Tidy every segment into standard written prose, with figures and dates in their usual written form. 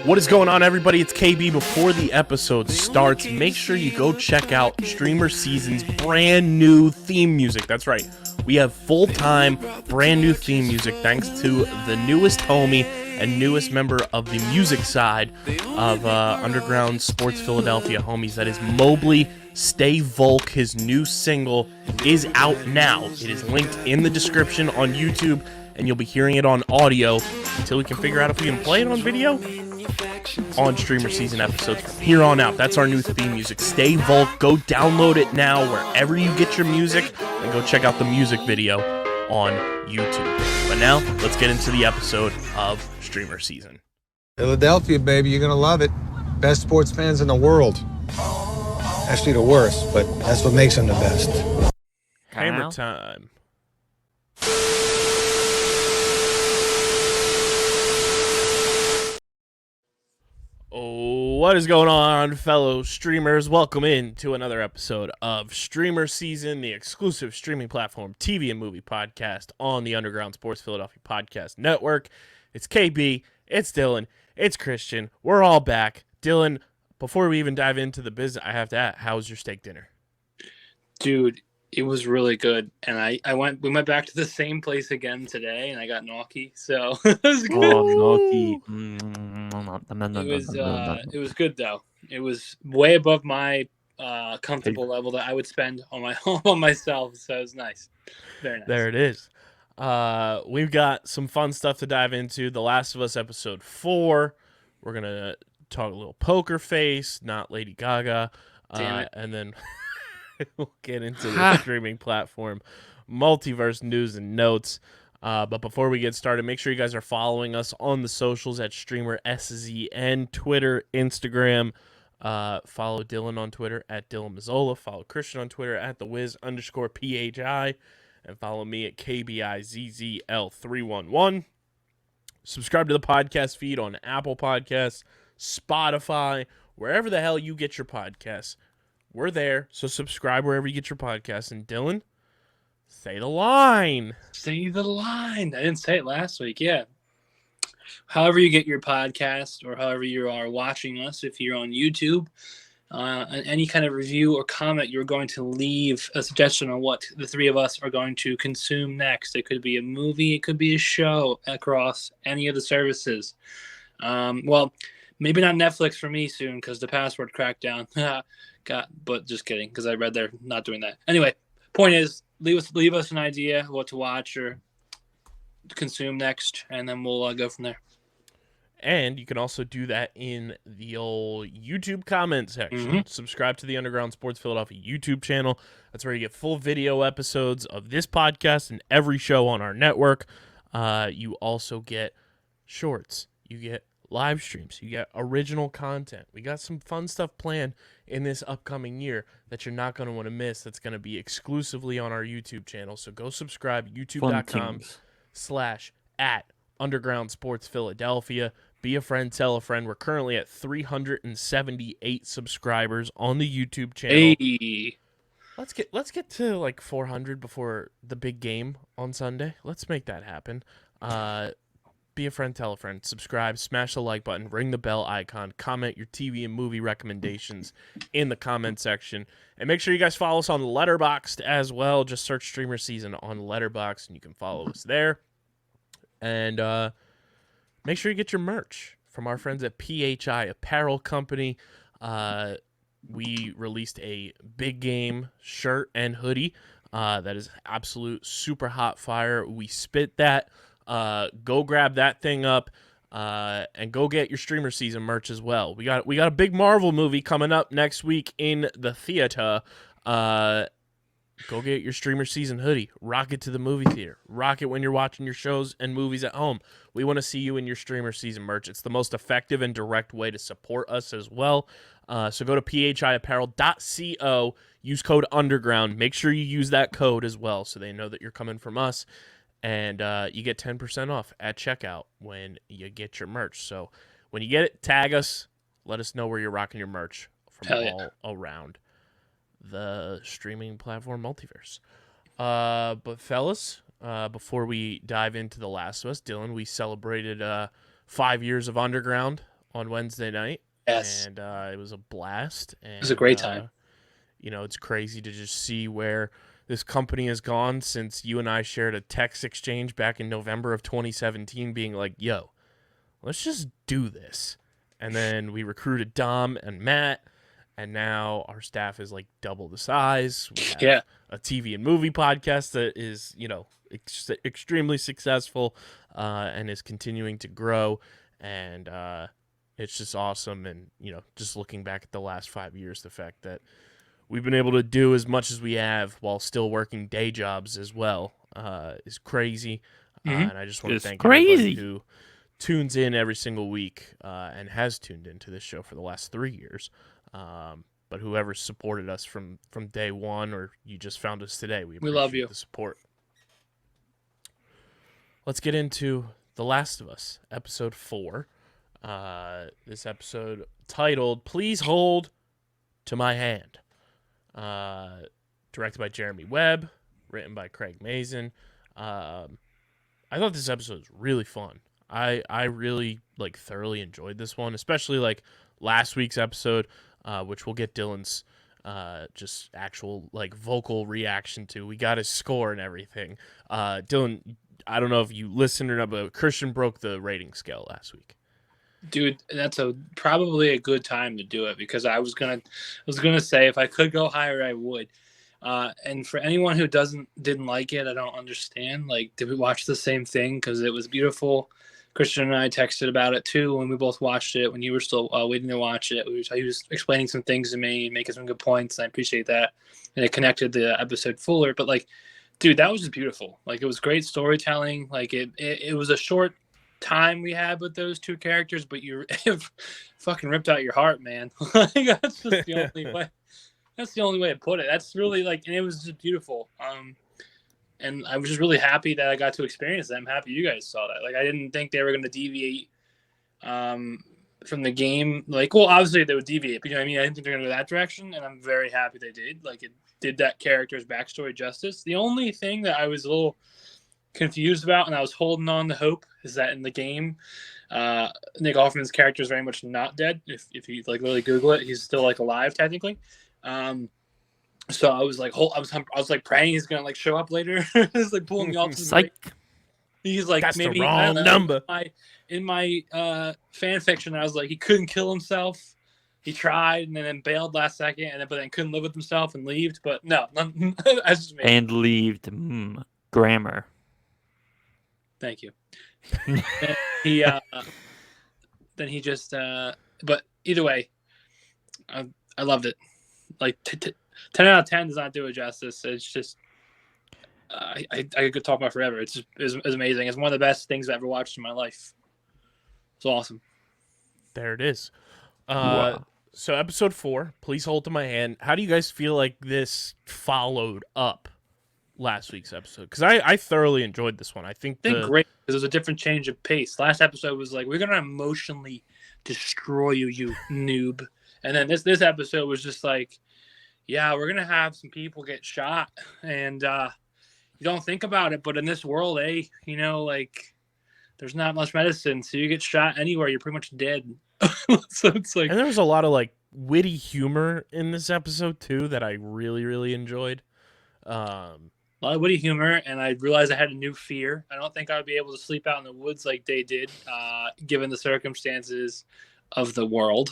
What is going on, everybody? It's KB. Before the episode starts, make sure you go check out StreamerSZN's brand new theme music. That's right. We have full-time, brand new theme music thanks to the newest homie and newest member of the music side of Underground Sports Philadelphia homies. That is Mobley. Stay Volk. His new single is out now. It is linked in the description on YouTube, and you'll be hearing it on audio until we can figure out if we can play it on video on StreamerSZN episodes from here on out. That's our new theme music. Stay Volk. Go download it now wherever you get your music, and go check out the music video on YouTube. But now, let's get into the episode of StreamerSZN. Philadelphia, baby, you're gonna love it. Best sports fans in the world. Actually, the worst, but that's what makes them the best. Hammer time. Oh, what is going on, fellow streamers? Welcome in to another episode of StreamerSZN, the exclusive streaming platform, TV and movie podcast on the Underground Sports Philadelphia Podcast Network. It's KB, it's Dylan, it's Christian. We're all back. Dylan, before we even dive into the business, I have to ask, how was your steak dinner? Dude, it was really good, and we went back to the same place again today, and I got gnocchi, so it was good. Oh, gnocchi. It was good though. It was way above my comfortable level that I would spend on my home on myself, so it was nice. Very nice. There it is. We've got some fun stuff to dive into. The Last of Us episode 4. We're gonna talk a little Poker Face, not Lady Gaga, and then we'll get into the streaming platform, multiverse news and notes. But before we get started, make sure you guys are following us on the socials at StreamerSZN, Twitter, Instagram. Follow Dylan on Twitter at Dylan Mazzola. Follow Christian on Twitter at @thewiz_PHI. And follow me at KBIZZL311. Subscribe to the podcast feed on Apple Podcasts, Spotify, wherever the hell you get your podcasts. We're there, so subscribe wherever you get your podcasts. And Dylan, say the line. Say the line. I didn't say it last week. Yeah. However you get your podcast, or however you are watching us, if you're on YouTube, any kind of review or comment, you're going to leave a suggestion on what the three of us are going to consume next. It could be a movie, it could be a show across any of the services. Well, maybe not Netflix for me soon because the password crackdown. But just kidding, because I read they're not doing that. Anyway, point is, leave us an idea what to watch or consume next, and then we'll go from there. And you can also do that in the old YouTube comment section. Mm-hmm. Subscribe to the Underground Sports Philadelphia YouTube channel. That's where you get full video episodes of this podcast and every show on our network. You also get shorts. You get live streams. You get original content. We got some fun stuff planned in this upcoming year that you're not going to want to miss. That's going to be exclusively on our YouTube channel. So go subscribe, youtube.com/@Underground Sports Philadelphia. Be a friend, tell a friend. We're currently at 378 subscribers on the YouTube channel. Hey. Let's get to like 400 before the big game on Sunday. Let's make that happen. Be a friend, tell a friend. Subscribe, smash the like button, ring the bell icon, comment your TV and movie recommendations in the comment section. And make sure you guys follow us on Letterboxd as well. Just search StreamerSZN on Letterboxd and you can follow us there. And make sure you get your merch from our friends at PHI Apparel Company. We released a big game shirt and hoodie that is absolute super hot fire. We spit that. Go grab that thing up and go get your StreamerSZN merch as well. We got a big Marvel movie coming up next week in the theater. Go get your StreamerSZN hoodie. Rock it to the movie theater. Rock it when you're watching your shows and movies at home. We want to see you in your StreamerSZN merch. It's the most effective and direct way to support us as well. So go to phiapparel.co. Use code UNDERGROUND. Make sure you use that code as well so they know that you're coming from us. And you get 10% off at checkout when you get your merch. So when you get it, tag us. Let us know where you're rocking your merch from all around the streaming platform multiverse. But fellas, before we dive into The Last of Us, Dylan, we celebrated 5 years of Underground on Wednesday night. Yes. And it was a blast. And, It was a great time. It's crazy to just see where this company has gone since you and I shared a text exchange back in November of 2017 being like, yo, let's just do this. And then we recruited Dom and Matt, and now our staff is like double the size. We have a TV and movie podcast that is, extremely successful and is continuing to grow. And it's just awesome. And, just looking back at the last 5 years, the fact that we've been able to do as much as we have while still working day jobs as well is crazy. And I just want to thank everybody who tunes in every single week and has tuned into this show for the last 3 years. But whoever supported us from day one, or you just found us today, we love you. The support. Let's get into The Last of Us, episode 4. This episode titled "Please Hold to My Hand." Directed by Jeremy Webb, written by Craig Mazin. I thought this episode was really fun. I really thoroughly enjoyed this one, especially last week's episode, which we'll get Dylan's just actual vocal reaction to. We got his score and everything. Dylan, I don't know if you listened or not, but Christian broke the rating scale last week. Dude, that's probably a good time to do it, because I was gonna say if I could go higher, I would. And for anyone who didn't like it, I don't understand. Did we watch the same thing? Because it was beautiful. Christian and I texted about it too when we both watched it. When you were still waiting to watch it, he was explaining some things to me, making some good points, and I appreciate that. And it connected the episode fuller. But dude, that was just beautiful. It was great storytelling. It was a short time we had with those two characters, but you fucking ripped out your heart, man. That's just the only way. That's the only way to put it. That's really and it was just beautiful. And I was just really happy that I got to experience that. I'm happy you guys saw that. I didn't think they were going to deviate from the game. Well, obviously they would deviate, but you know what I mean? I didn't think they're going to go that direction, and I'm very happy they did. It did that character's backstory justice. The only thing that I was a little confused about, and I was holding on to hope, is that in the game, Nick Offerman's character is very much not dead. If you literally Google it, he's still alive technically. So I was I was praying he's gonna show up later. It's pulling me off. Psych. He's that's maybe the wrong number. In my fan fiction, I was he couldn't kill himself. He tried and then bailed last second, but then couldn't live with himself and left. But no, I just made and left. Grammar. Thank you. Then he just. But either way, I loved it. 10 out of 10 does not do it justice. It's just I could talk about forever. It's amazing. It's one of the best things I've ever watched in my life. It's awesome. There it is. Wow. So episode 4, Please Hold to My Hand. How do you guys feel like this followed up last week's episode? Because I thoroughly enjoyed this one. I think great, because it was a different change of pace. Last episode was we're gonna emotionally destroy you noob, and then this episode was just yeah, we're gonna have some people get shot, and you don't think about it, but in this world, there's not much medicine, so you get shot anywhere, you're pretty much dead. So it's and there was a lot of witty humor in this episode too that I really, really enjoyed. A lot of witty humor, and I realized I had a new fear. I don't think I would be able to sleep out in the woods like they did, given the circumstances of the world.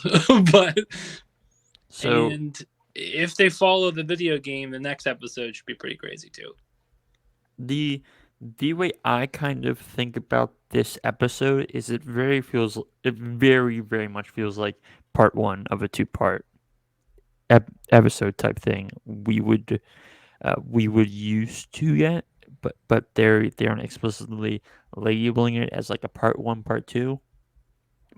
And if they follow the video game, the next episode should be pretty crazy too. The way I kind of think about this episode is it very, very much feels like part 1 of a 2-part episode type thing. We would used to get, but they aren't explicitly labeling it as a part 1, part 2.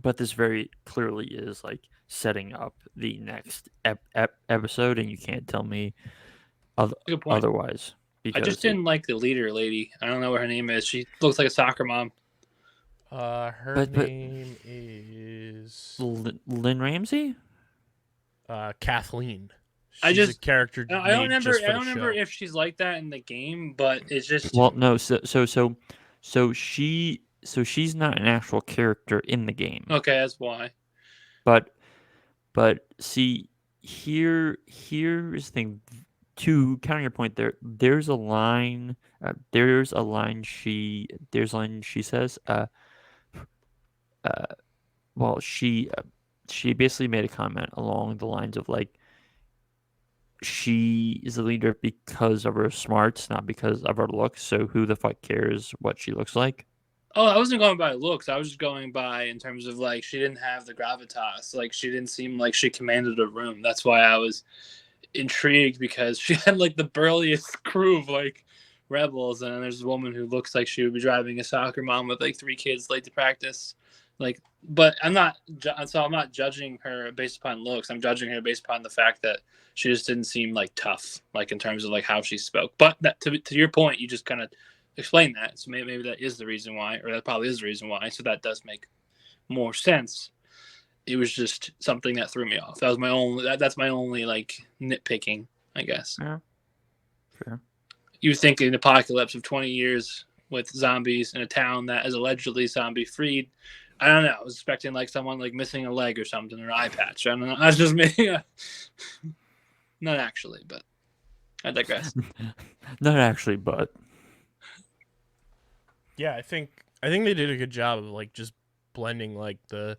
But this very clearly is setting up the next episode, and you can't tell me otherwise. I just didn't like the leader lady. I don't know what her name is. She looks like a soccer mom. Her name is Lynn Ramsey. Kathleen. She's a character. I don't remember if she's like that in the game, but it's just no. So she's not an actual character in the game. Okay, that's why. But see, here's the thing. To counter your point, there's a line. There's a line she says. Uh, well, she basically made a comment along the lines of like, she is a leader because of her smarts, not because of her looks. So who the fuck cares what she looks like? Oh, I wasn't going by looks. I was just going by in terms of like she didn't have the gravitas. Like she didn't seem like she commanded a room. That's why I was intrigued, because she had like the burliest crew of like rebels, and there's a woman who looks like she would be driving a soccer mom with like 3 kids late to practice. Like, but I'm not judging her based upon looks. I'm judging her based upon the fact that she just didn't seem like tough, like in terms of like how she spoke. But that, to your point, you just kind of explain that. So maybe that is the reason why, or that probably is the reason why. So that does make more sense. It was just something that threw me off. That was my only. That's my only like nitpicking, I guess. Yeah. Fair. You think an apocalypse of 20 years with zombies in a town that is allegedly zombie freed. I don't know. I was expecting like someone like missing a leg or something, or an eye patch. I don't know. That's just me. Not actually, but I digress. Not actually, but Yeah, I think they did a good job of like just blending like the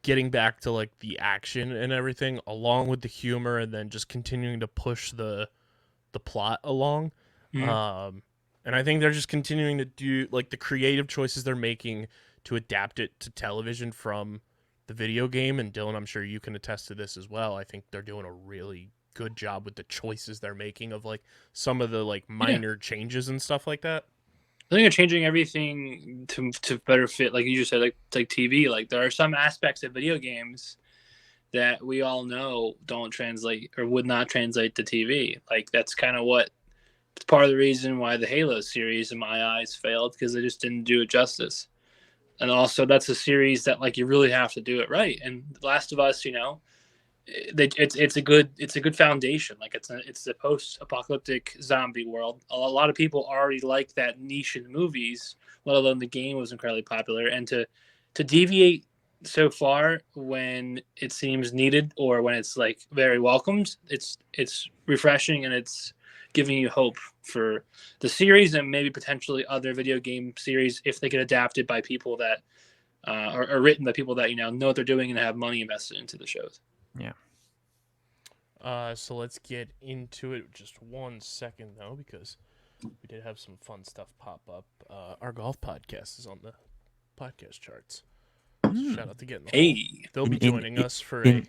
getting back to like the action and everything along with the humor, and then just continuing to push the plot along. Mhm. And I think they're just continuing to do like the creative choices they're making to adapt it to television from the video game. And Dylan, I'm sure you can attest to this as well. I think they're doing a really good job with the choices they're making of like some of the like minor changes and stuff like that. I think they're changing everything to better fit, like you just said, like TV. Like there are some aspects of video games that we all know don't translate or would not translate to TV. Like that's kind of what it's part of the reason why the Halo series, in my eyes, failed, because they just didn't do it justice. And also, that's a series that like you really have to do it right. And The Last of Us, you know, it's a good foundation. Like it's a post-apocalyptic zombie world. A lot of people already like that niche in movies, let alone the game was incredibly popular. And to deviate so far when it seems needed or when it's like very welcomed, it's refreshing, and it's giving you hope for the series and maybe potentially other video game series if they get adapted by people that are written by people that know what they're doing and have money invested into the shows. yeah. So let's get into it. Just 1 second though, because we did have some fun stuff pop up. Our golf podcast is on the podcast charts. Shout out to Getting the Hole. They'll be joining us for a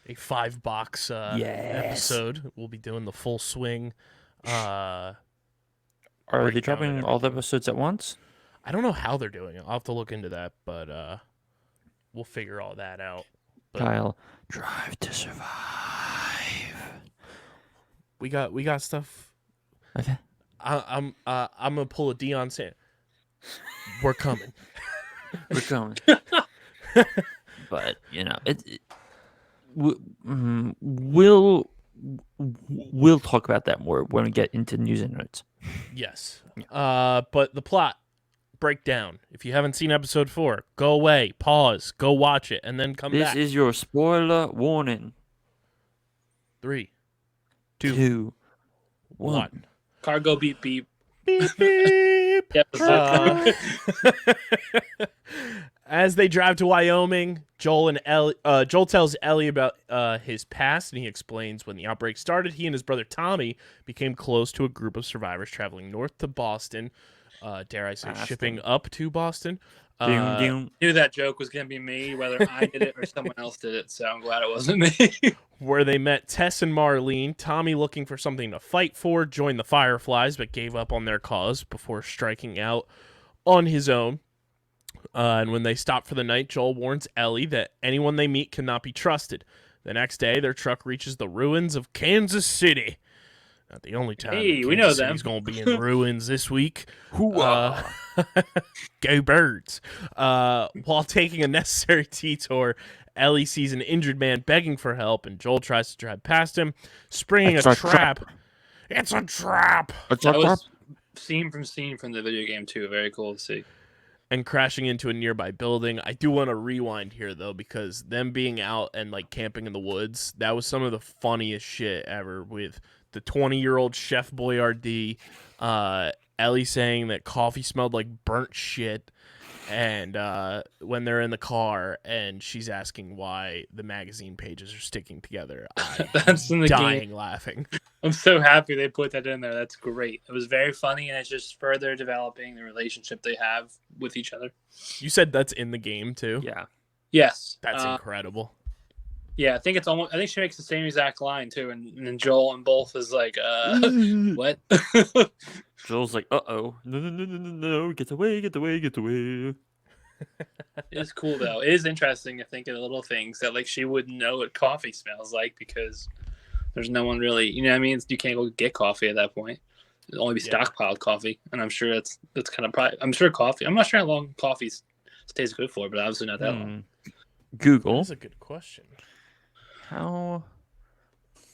5-box episode. We'll be doing the full swing. Are they dropping all the episodes at once? I don't know how they're doing it. I'll have to look into that, but we'll figure all that out. But Kyle, Drive to Survive. We got stuff. Okay. I'm gonna pull a Deion Sanders. We're coming. We're going. But we'll talk about that more when we get into news and notes. Yes. But the plot breakdown. If you haven't seen episode 4, go away, pause, go watch it, and then come back. This is your spoiler warning. 3, 2, 1. Cargo beep beep. Beep beep. Yep. As they drive to Wyoming, Joel tells Ellie about his past, and he explains when the outbreak started, he and his brother Tommy became close to a group of survivors traveling north to Boston. Dare I say, shipping up to Boston. Knew that joke was going to be me, whether I did it or someone else did it, so I'm glad it wasn't me. Where they met Tess and Marlene. Tommy, looking for something to fight for, joined the Fireflies, but gave up on their cause before striking out on his own. And when they stop for the night, Joel warns Ellie that anyone they meet cannot be trusted. The next day, their truck reaches the ruins of Kansas City. Not the only time we know them. City's going to be in ruins this week. Go Birds. While taking a necessary detour, Ellie sees an injured man begging for help, and Joel tries to drive past him, springing a trap. It's a trap! That was scene from the video game, too. Very cool to see. and crashing into a nearby building. I do want to rewind here though, because them being out and like camping in the woods, that was some of the funniest shit ever, with the 20-year-old Chef Boyardee, Ellie saying that coffee smelled like burnt shit, and when they're in the car and she's asking why the magazine pages are sticking together, That's in the dying game. laughing. I'm so happy they put that in there. That's great. It was very funny, and it's just further developing the relationship they have with each other. You said that's in the game too? Yeah. Yes. That's incredible. Yeah, I think it's almost. I think she makes the same exact line too, and Joel and both is like, what? Joel's like, no, get away. It's cool though. It is interesting to think of the little things that like she wouldn't know what coffee smells like, because there's no one really, you know what I mean? You can't go get coffee at that point. It'll only be stockpiled coffee, and I'm sure that's kind of probably. I'm sure coffee. I'm not sure how long coffee stays good for, but obviously not that long. Google. That's a good question. How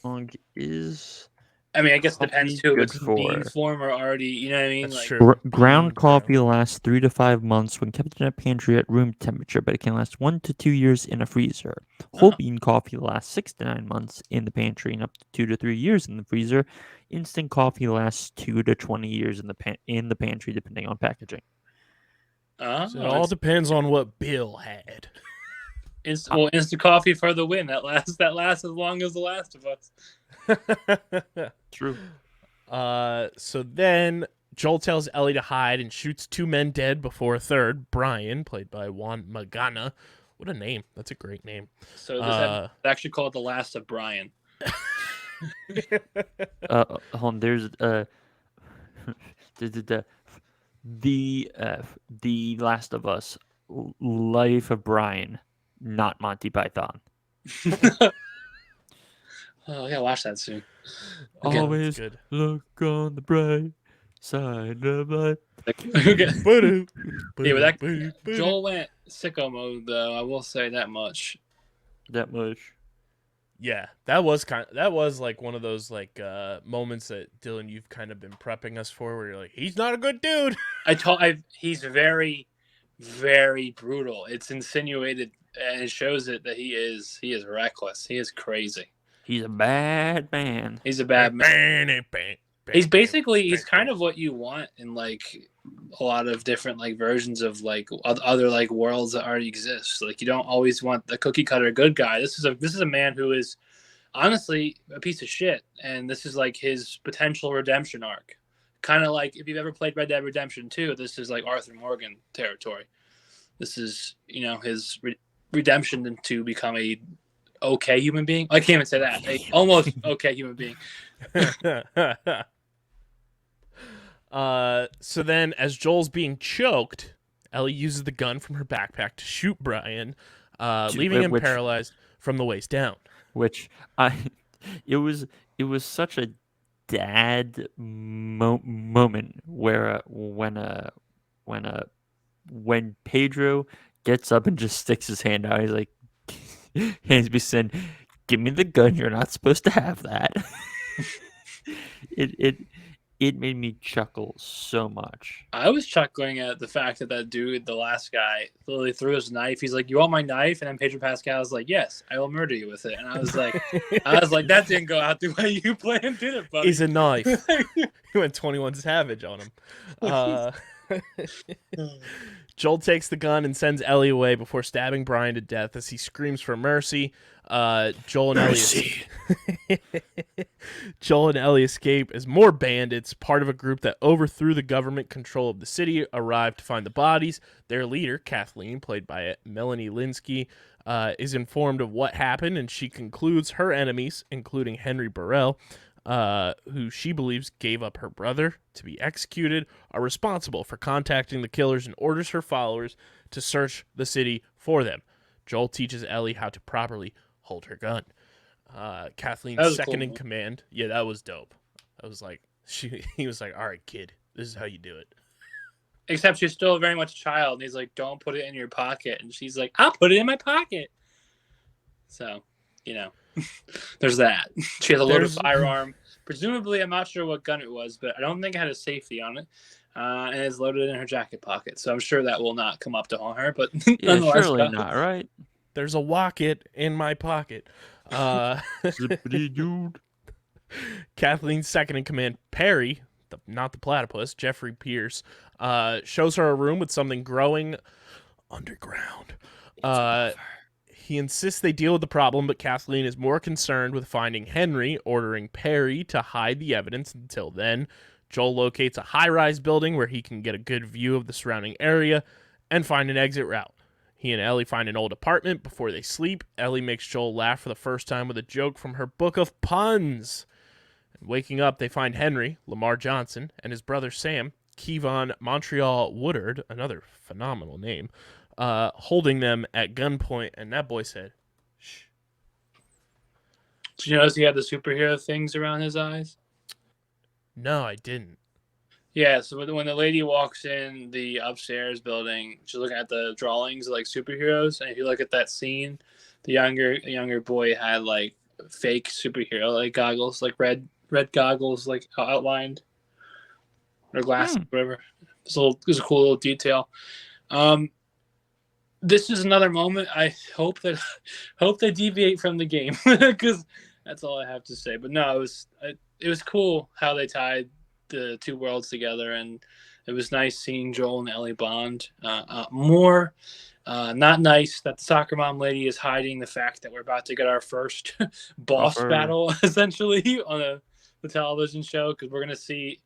long is? I mean, I guess it depends too. If it's for bean form or already, you know what I mean? That's Like, true. Ground coffee lasts 3 to 5 months when kept in a pantry at room temperature, but it can last 1 to 2 years in a freezer. Whole bean coffee lasts 6 to 9 months in the pantry and up to 2 to 3 years in the freezer. Instant coffee lasts 2 to 20 years in the pantry, depending on packaging. So it all depends on what Bill had. Instant coffee for the win. That lasts as long as The Last of Us. True. So then Joel tells Ellie to hide and shoots 2 men dead before a third, Brian, played by Juan Magana. What a name. That's a great name. So it's actually called The Last of Brian. Hold on, there's the Last of Us, Life of Brian, not Monty Python. Oh, I gotta watch that soon. Always good. Look on the bright side of life. Yeah, but Joel went sicko mode though. I will say that much. Yeah, that was like one of those like moments that Dylan, you've kind of been prepping us for, where you're like, he's not a good dude. He's very, very brutal. It's insinuated, and it shows it that he is reckless. He is crazy. He's a bad man. He's a bad man. He's kind of what you want in like a lot of different like versions of like other like worlds that already exist. Like you don't always want the cookie cutter good guy. This is a man who is honestly a piece of shit, and this is like his potential redemption arc. Kind of like if you've ever played Red Dead Redemption 2, this is like Arthur Morgan territory. This is, you know, his redemption to become a okay human being. I can't even say that. A almost okay human being. So then, as Joel's being choked, Ellie uses the gun from her backpack to shoot Brian, leaving him paralyzed from the waist down. It was such a dad moment where when Pedro gets up and just sticks his hand out, he's like, hands be saying, "Give me the gun. You're not supposed to have that." It made me chuckle so much. I was chuckling at the fact that dude, the last guy, literally threw his knife. He's like, "You want my knife?" And then Pedro Pascal was like, "Yes, I will murder you with it." And I was like, that didn't go out the way you planned, did it, buddy? He's a knife. He went 21 Savage on him. Joel takes the gun and sends Ellie away before stabbing Brian to death as he screams for mercy. Joel and Ellie escape as more bandits, part of a group that overthrew the government control of the city, arrive to find the bodies. Their leader, Kathleen, played by Melanie Linsky, is informed of what happened, and she concludes her enemies, including Henry Burrell, who she believes gave up her brother to be executed, are responsible for contacting the killers and orders her followers to search the city for them. Joel teaches Ellie how to properly hold her gun. Kathleen's second in command. Yeah, that was dope. I was like, he was like, "All right, kid, this is how you do it." Except she's still very much a child, and he's like, "Don't put it in your pocket," and she's like, "I'll put it in my pocket." So, you know, there's that. She has a loaded firearm. Presumably, I'm not sure what gun it was, but I don't think it had a safety on it. and is loaded in her jacket pocket. So I'm sure that will not come up to haunt her, but Yeah, nonetheless, surely not, right? There's a wocket in my pocket. Zippity dude. Kathleen's second in command, Perry, not the platypus, Jeffrey Pierce, shows her a room with something growing underground. He insists they deal with the problem, but Kathleen is more concerned with finding Henry, ordering Perry to hide the evidence until then. Joel locates a high-rise building where he can get a good view of the surrounding area and find an exit route. He and Ellie find an old apartment before they sleep. Ellie makes Joel laugh for the first time with a joke from her book of puns. Waking up, they find Henry, Lamar Johnson, and his brother Sam, Kevon Montreal Woodard, another phenomenal name, holding them at gunpoint, and that boy said, shh. Did you notice he had the superhero things around his eyes? No, I didn't. Yeah, so when the lady walks in the upstairs building, she's looking at the drawings of like superheroes, and if you look at that scene, the younger boy had like fake superhero like goggles, like red goggles, like outlined, or glasses, whatever. It was a cool little detail. This is another moment. I hope they deviate from the game because that's all I have to say. But no, it was cool how they tied the two worlds together, and it was nice seeing Joel and Ellie bond more. Not nice that the soccer mom lady is hiding the fact that we're about to get our first boss battle essentially on the television show, because we're gonna see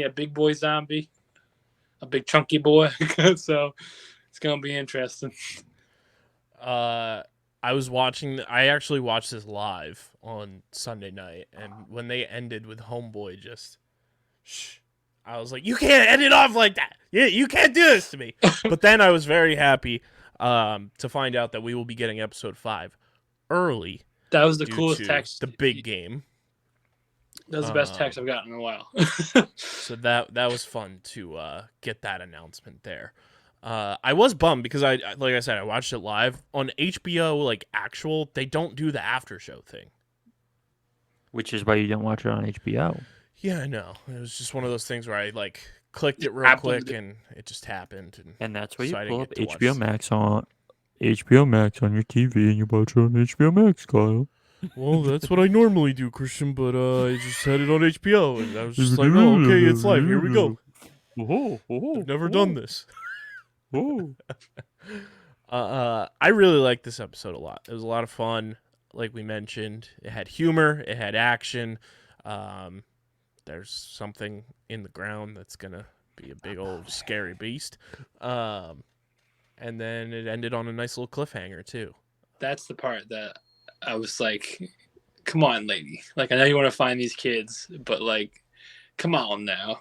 a big boy zombie, a big chunky boy. So it's gonna be interesting. I actually watched this live on Sunday night, and when they ended with Homeboy just shh, I was like, you can't end it off like that. You can't do this to me. But then I was very happy to find out that we will be getting episode 5 early. That was the coolest text. The big game. That was the best text I've gotten in a while. So that was fun to get that announcement there. I was bummed because I watched it live on HBO. Like actual, they don't do the after show thing, which is why you don't watch it on HBO. Yeah, I know. It was just one of those things where I like clicked it real quick and it just happened. And that's why you so pull up HBO Max on your TV and you watch it on HBO Max, Kyle. Well, that's what I normally do, Christian, but I just had it on HBO, and I was just like, oh, okay, it's live. Here we go. I've never done this. I really liked this episode a lot. It was a lot of fun. Like we mentioned, it had humor, it had action. There's something in the ground that's gonna be a big old scary beast. And then it ended on a nice little cliffhanger too. That's the part that I was like, come on, lady. Like, I know you want to find these kids, but like, come on now.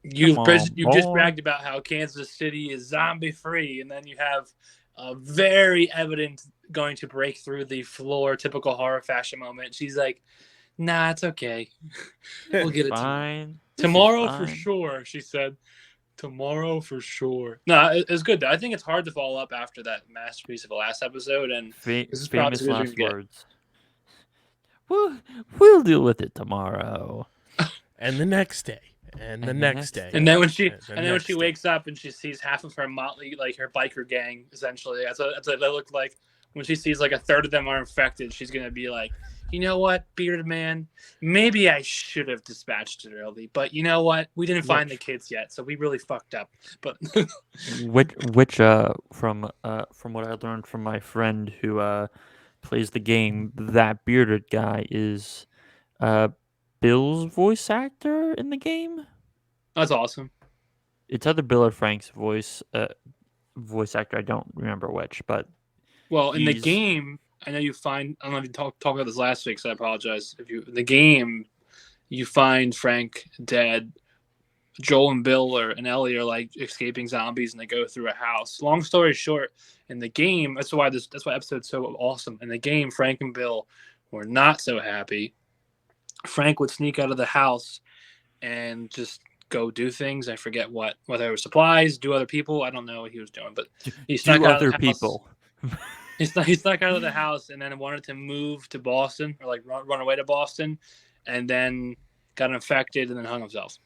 You just bragged about how Kansas City is zombie free, and then you have a very evident going to break through the floor, typical horror fashion moment. She's like, nah, it's okay. We'll get it fine. Tomorrow for sure, she said. Tomorrow for sure. No, it's good though. I think it's hard to follow up after that masterpiece of the last episode, and famous last words. We'll deal with it tomorrow. And the next day. And the next day. And then when she wakes up and she sees half of her motley, like her biker gang, essentially. That's what they look like. When she sees like a third of them are infected, she's gonna be like, you know what, bearded man? Maybe I should have dispatched it early, but you know what? We didn't find the kids yet, so we really fucked up. But from what I learned from my friend who plays the game, that bearded guy is Bill's voice actor in the game. That's awesome. It's either Bill or Frank's voice actor. I don't remember which, but in the game, I know you find. I don't know if you talked about this last week, so I apologize. In the game, you find Frank dead. Joel and Bill and Ellie are like escaping zombies, and they go through a house. Long story short, in the game, that's why episode's so awesome. In the game, Frank and Bill were not so happy. Frank would sneak out of the house and just go do things. I forget what, whether it was supplies, do other people. I don't know what he was doing, but he snuck out of the people. He snuck out of the house and then wanted to move to Boston, or like run away to Boston, and then got infected and then hung himself.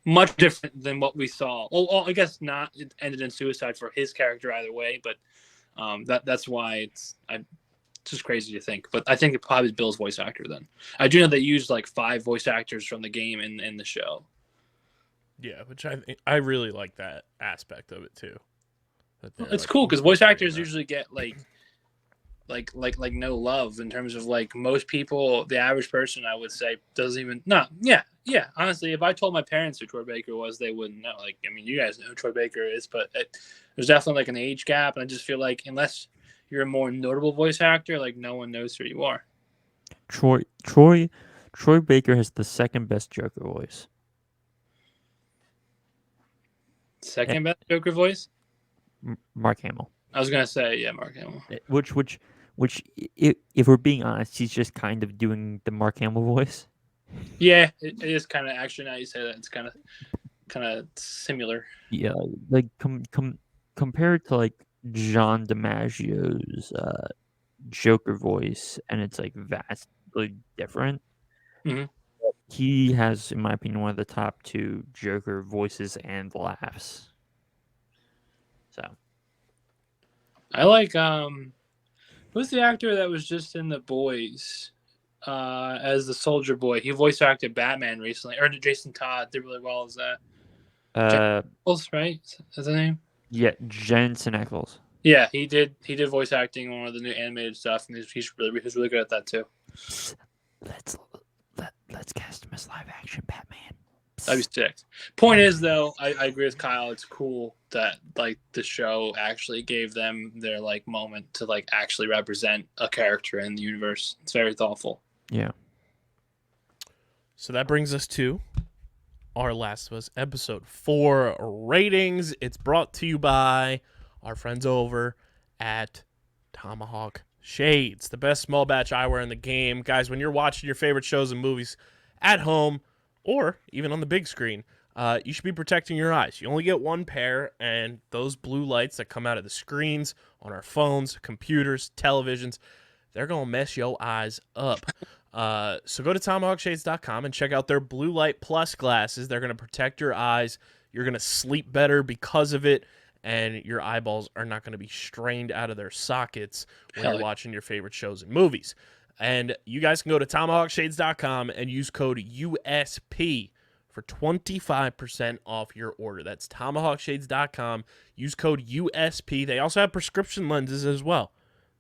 much different than what we saw. Well, I guess not. It ended in suicide for his character either way, but that's why it's just crazy to think. But I think it probably is Bill's voice actor then. I do know they used like 5 voice actors from the game in the show. Yeah, which I really like that aspect of it too. It's cool because voice actors usually get like no love in terms of like most people. The average person, I would say, doesn't even yeah. Honestly, if I told my parents who Troy Baker was, they wouldn't know. Like, I mean, you guys know who Troy Baker is, but there's definitely like an age gap, and I just feel like unless you're a more notable voice actor, like no one knows who you are. Troy Baker has the second best Joker voice. Second best Joker voice? Mark Hamill. I was gonna say, yeah, Mark Hamill. Which, if we're being honest, he's just kind of doing the Mark Hamill voice. Yeah, it is kind of, actually, now you say that, it's kind of similar. Yeah, like compared to like John DiMaggio's Joker voice, and it's like vastly different. Mm-hmm. He has, in my opinion, one of the top 2 Joker voices and laughs. So I like who's the actor that was just in The Boys as the Soldier Boy? He voice acted Batman recently, or Jason Todd did really well as that. Ackles, right? Is that the name? Yeah, Jensen Ackles. Yeah, he did voice acting on one of the new animated stuff, and he's really good at that too. Let's cast him as live action Batman. That'd be sick. Point is, though, I agree with Kyle. It's cool that like the show actually gave them their like moment to like actually represent a character in the universe. It's very thoughtful. Yeah. So that brings us to our Last of Us episode 4 ratings. It's brought to you by our friends over at Tomahawk Shades, the best small batch eyewear in the game. Guys, when you're watching your favorite shows and movies at home or even on the big screen, you should be protecting your eyes. You only get one pair, and those blue lights that come out of the screens on our phones, computers, televisions, they're going to mess your eyes up. So go to TomahawkShades.com and check out their Blue Light Plus glasses. They're going to protect your eyes. You're going to sleep better because of it, and your eyeballs are not going to be strained out of their sockets when you're watching your favorite shows and movies. And you guys can go to TomahawkShades.com and use code USP for 25% off your order. That's TomahawkShades.com. Use code USP. They also have prescription lenses as well.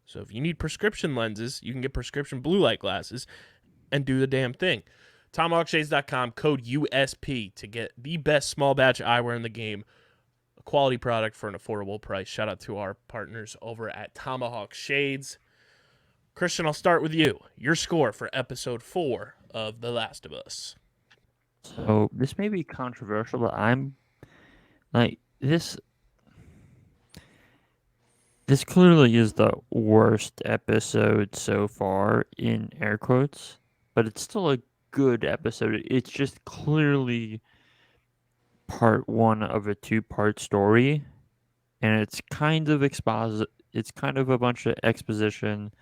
So if you need prescription lenses, you can get prescription blue light glasses and do the damn thing. TomahawkShades.com, code USP to get the best small batch eyewear in the game. A quality product for an affordable price. Shout out to our partners over at Tomahawk Shades. Christian, I'll start with you. Your score for episode 4 of The Last of Us. So this may be controversial, but I'm like this. This clearly is the worst episode so far in air quotes, but it's still a good episode. It's just clearly part 1 of a 2-part story, and it's kind of It's kind of a bunch of exposition.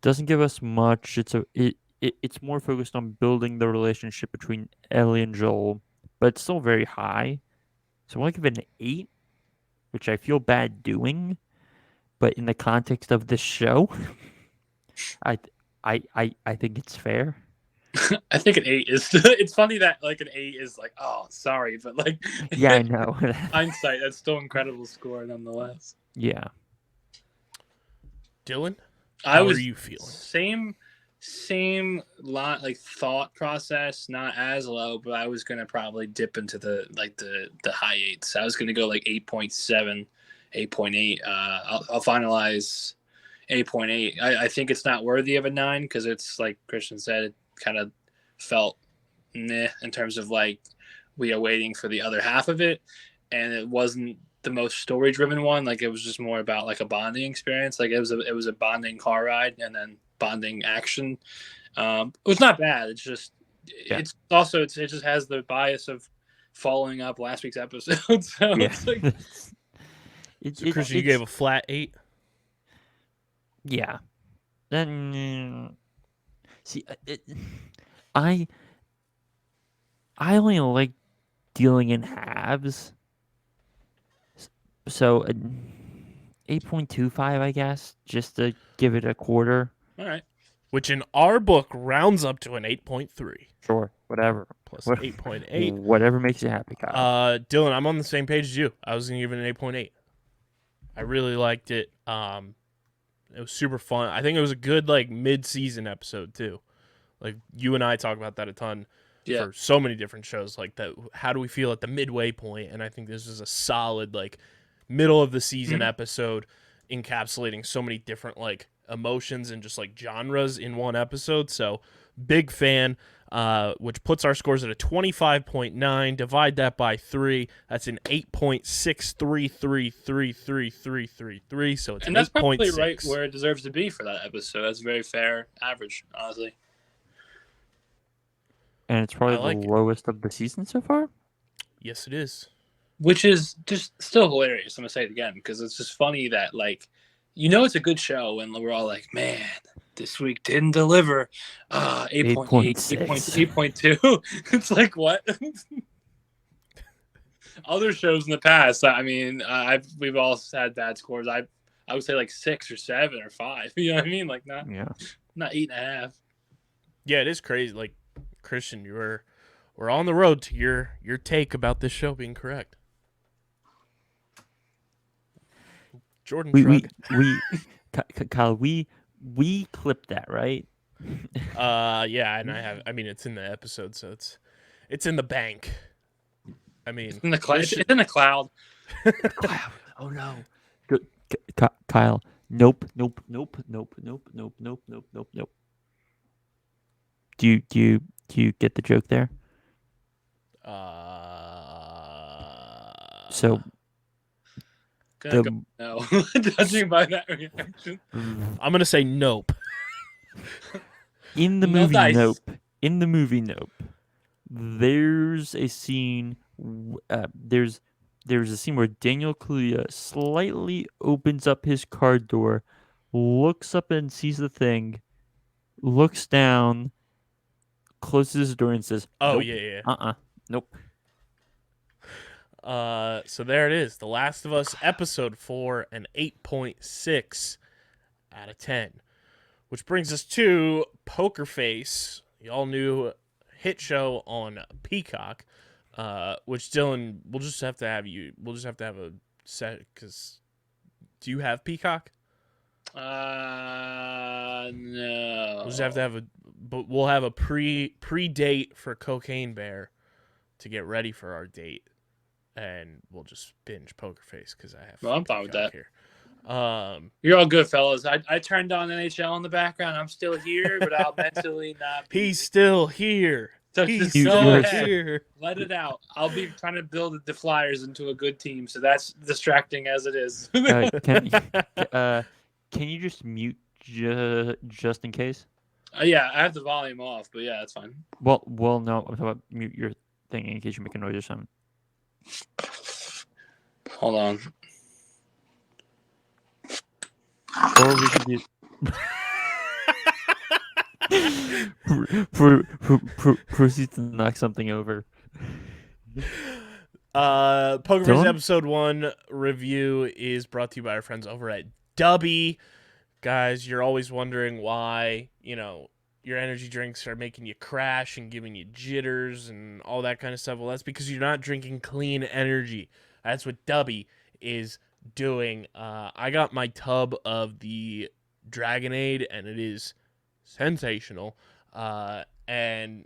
Doesn't give us much. It's more focused on building the relationship between Ellie and Joel, but it's still very high. So I want to give it an 8, which I feel bad doing, but in the context of this show, I think it's fair. I think an 8 is. It's funny that like an 8 is like, oh, sorry, but like, yeah, I know. hindsight, that's still incredible score nonetheless. Yeah. Dylan, how are you feeling? Same lot, like thought process, not as low, but I was gonna probably dip into the high 8s. I was gonna go like 8.7, 8.8. I'll finalize 8.8. I think it's not worthy of a 9 because it's like Christian said, it kind of felt meh in terms of like we are waiting for the other half of it, and it wasn't the most story driven one. Like it was just more about like a bonding experience. Like it was a bonding car ride and then bonding action. It was not bad. It's just it's also it just has the bias of following up last week's episode. So it's like so Christian, you gave a flat 8. Yeah. Then see, I only like dealing in halves. So 8.25, I guess, just to give it a quarter. All right. Which in our book rounds up to an 8.3 Sure, whatever. plus What- 8.8. Whatever makes you happy, Kyle. Dylan, I'm on the same page as you. I was gonna give it an 8.8. I really liked it. It was super fun. I think it was a good like mid-season episode too. Like you and I talk about that a ton Yeah. for so many different shows. Like that, how do we feel at the midway point? And I think this is a solid like middle of the season episode, encapsulating so many different like emotions and just like genres in one episode. So big fan. Which puts our scores at a 25.9. Divide that by 3. That's an 8.63333333. So it's And an that's probably 8.6. right where it deserves to be for that episode. That's a very fair average, honestly. And it's probably I like the it. lowest of the season so far. Yes, it is. Which is just still hilarious. I'm going to say it again because it's just funny that, like, it's a good show and we're all like, man, this week didn't deliver. 8.8, 8.2. It's like, what? Other shows in the past, I mean, we've all had bad scores. I would say like 6 or 7 or 5. You know what I mean? Like not 8.5. Yeah, it is crazy. Like Christian, we're on the road to your take about this show being correct. Jordan, Kyle, we clipped that, right? yeah, and I mean, it's in the episode, so it's in the bank. I mean, It's in the cloud. It's in the cloud. Kyle, oh no, Kyle, nope. Do you get the joke there? So No, judging by that reaction. I'm gonna say nope. In the No movie dice. Nope, there's a scene. There's a scene where Daniel Kaluuya slightly opens up his car door, looks up and sees the thing, looks down, closes his door and says, Oh, nope, yeah. Nope. So there it is. The Last of Us episode 4, an 8.6 out of 10. Which brings us to Poker Face, the all-new hit show on Peacock. Which Dylan, we'll just have to have a set, because do you have Peacock? No. We'll just have to we'll have a pre-date for Cocaine Bear to get ready for our date, and we'll just binge Poker Face because I have. Well, I'm fine with that. Here. You're all good, fellas. I turned on NHL in the background. I'm still here, but I'll mentally not. He's still here. So He's just go still ahead. here. Let it out. I'll be trying to build the Flyers into a good team, so that's distracting as it is. Can you just mute just in case? Yeah, I have the volume off, but yeah, that's fine. Well, no. I'm talking about mute your thing in case you make a noise or something. Hold on. Or we can proceed to knock something over. Poker Face Dylan? episode 1 review is brought to you by our friends over at Dubby. Guys, you're always wondering why, your energy drinks are making you crash and giving you jitters and all that kind of stuff. Well, that's because you're not drinking clean energy. That's what Dubby is doing. I got my tub of the Dragonade, and it is sensational. And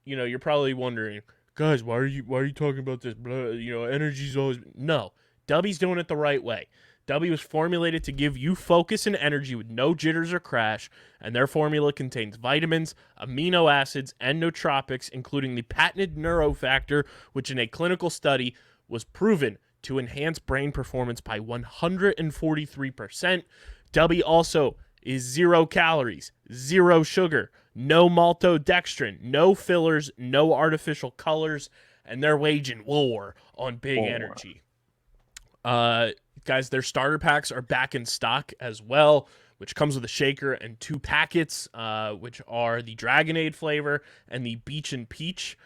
you're probably wondering, guys, why are you talking about this? Energy's always no. Dubby's doing it the right way. Dubby was formulated to give you focus and energy with no jitters or crash, and their formula contains vitamins, amino acids, and nootropics, including the patented neurofactor, which in a clinical study was proven to enhance brain performance by 143%. Dubby also is 0 calories, 0 sugar, no maltodextrin, no fillers, no artificial colors, and they're waging war on big energy. Guys, their starter packs are back in stock as well, which comes with a shaker and 2 packets, which are the Dragonade flavor and the Beach and Peach.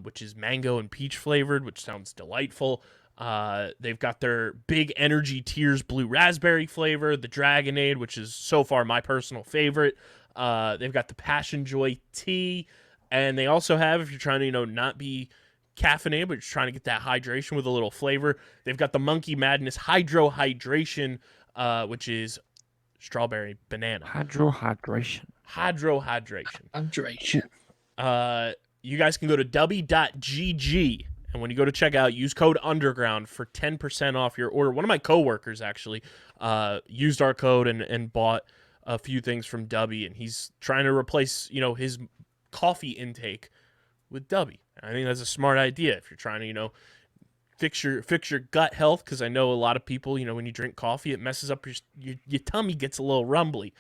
which is mango and peach flavored, which sounds delightful. They've got their Big Energy Tears Blue Raspberry flavor, the Dragonade, which is so far my personal favorite. They've got the Passion Joy tea, and they also have, if you're trying to, not be caffeinated, but just trying to get that hydration with a little flavor, they've got the Monkey Madness Hydro Hydration, which is strawberry banana. Hydration. Hydration. You guys can go to w.gg, and when you go to checkout, use code underground for 10% off your order. One of my coworkers actually used our code and bought a few things from Dubby, and he's trying to replace his coffee intake with Dubby. I think that's a smart idea if you're trying to fix your gut health, because I know a lot of people, when you drink coffee, it messes up your tummy, gets a little rumbly.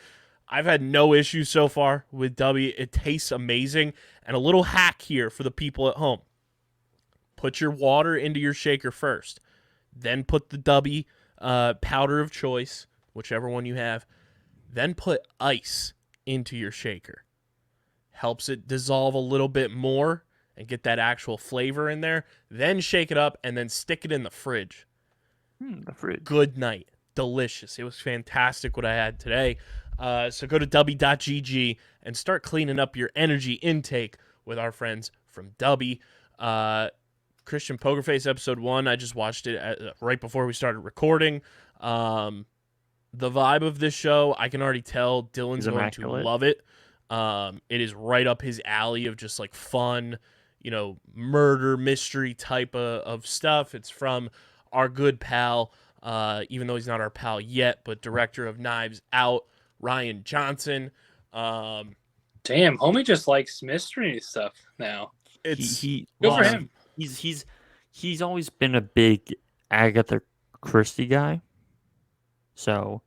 I've had no issues so far with Dubby. It tastes amazing. And a little hack here for the people at home: put your water into your shaker first, then put the Dubby powder of choice, whichever one you have, then put ice into your shaker. Helps it dissolve a little bit more and get that actual flavor in there. Then shake it up and then stick it in the fridge. The fridge. Good night. Delicious. It was fantastic what I had today. So go to w.gg and start cleaning up your energy intake with our friends from Dubby. Christian Pokerface episode 1, I just watched it right before we started recording. The vibe of this show, I can already tell Dylan's going to love it. It is right up his alley of just like fun, murder mystery type of stuff. It's from our good pal, even though he's not our pal yet, but director of Knives Out, Ryan Johnson. Damn, homie just likes mystery stuff now. It's good for him. He's always been a big Agatha Christie guy. So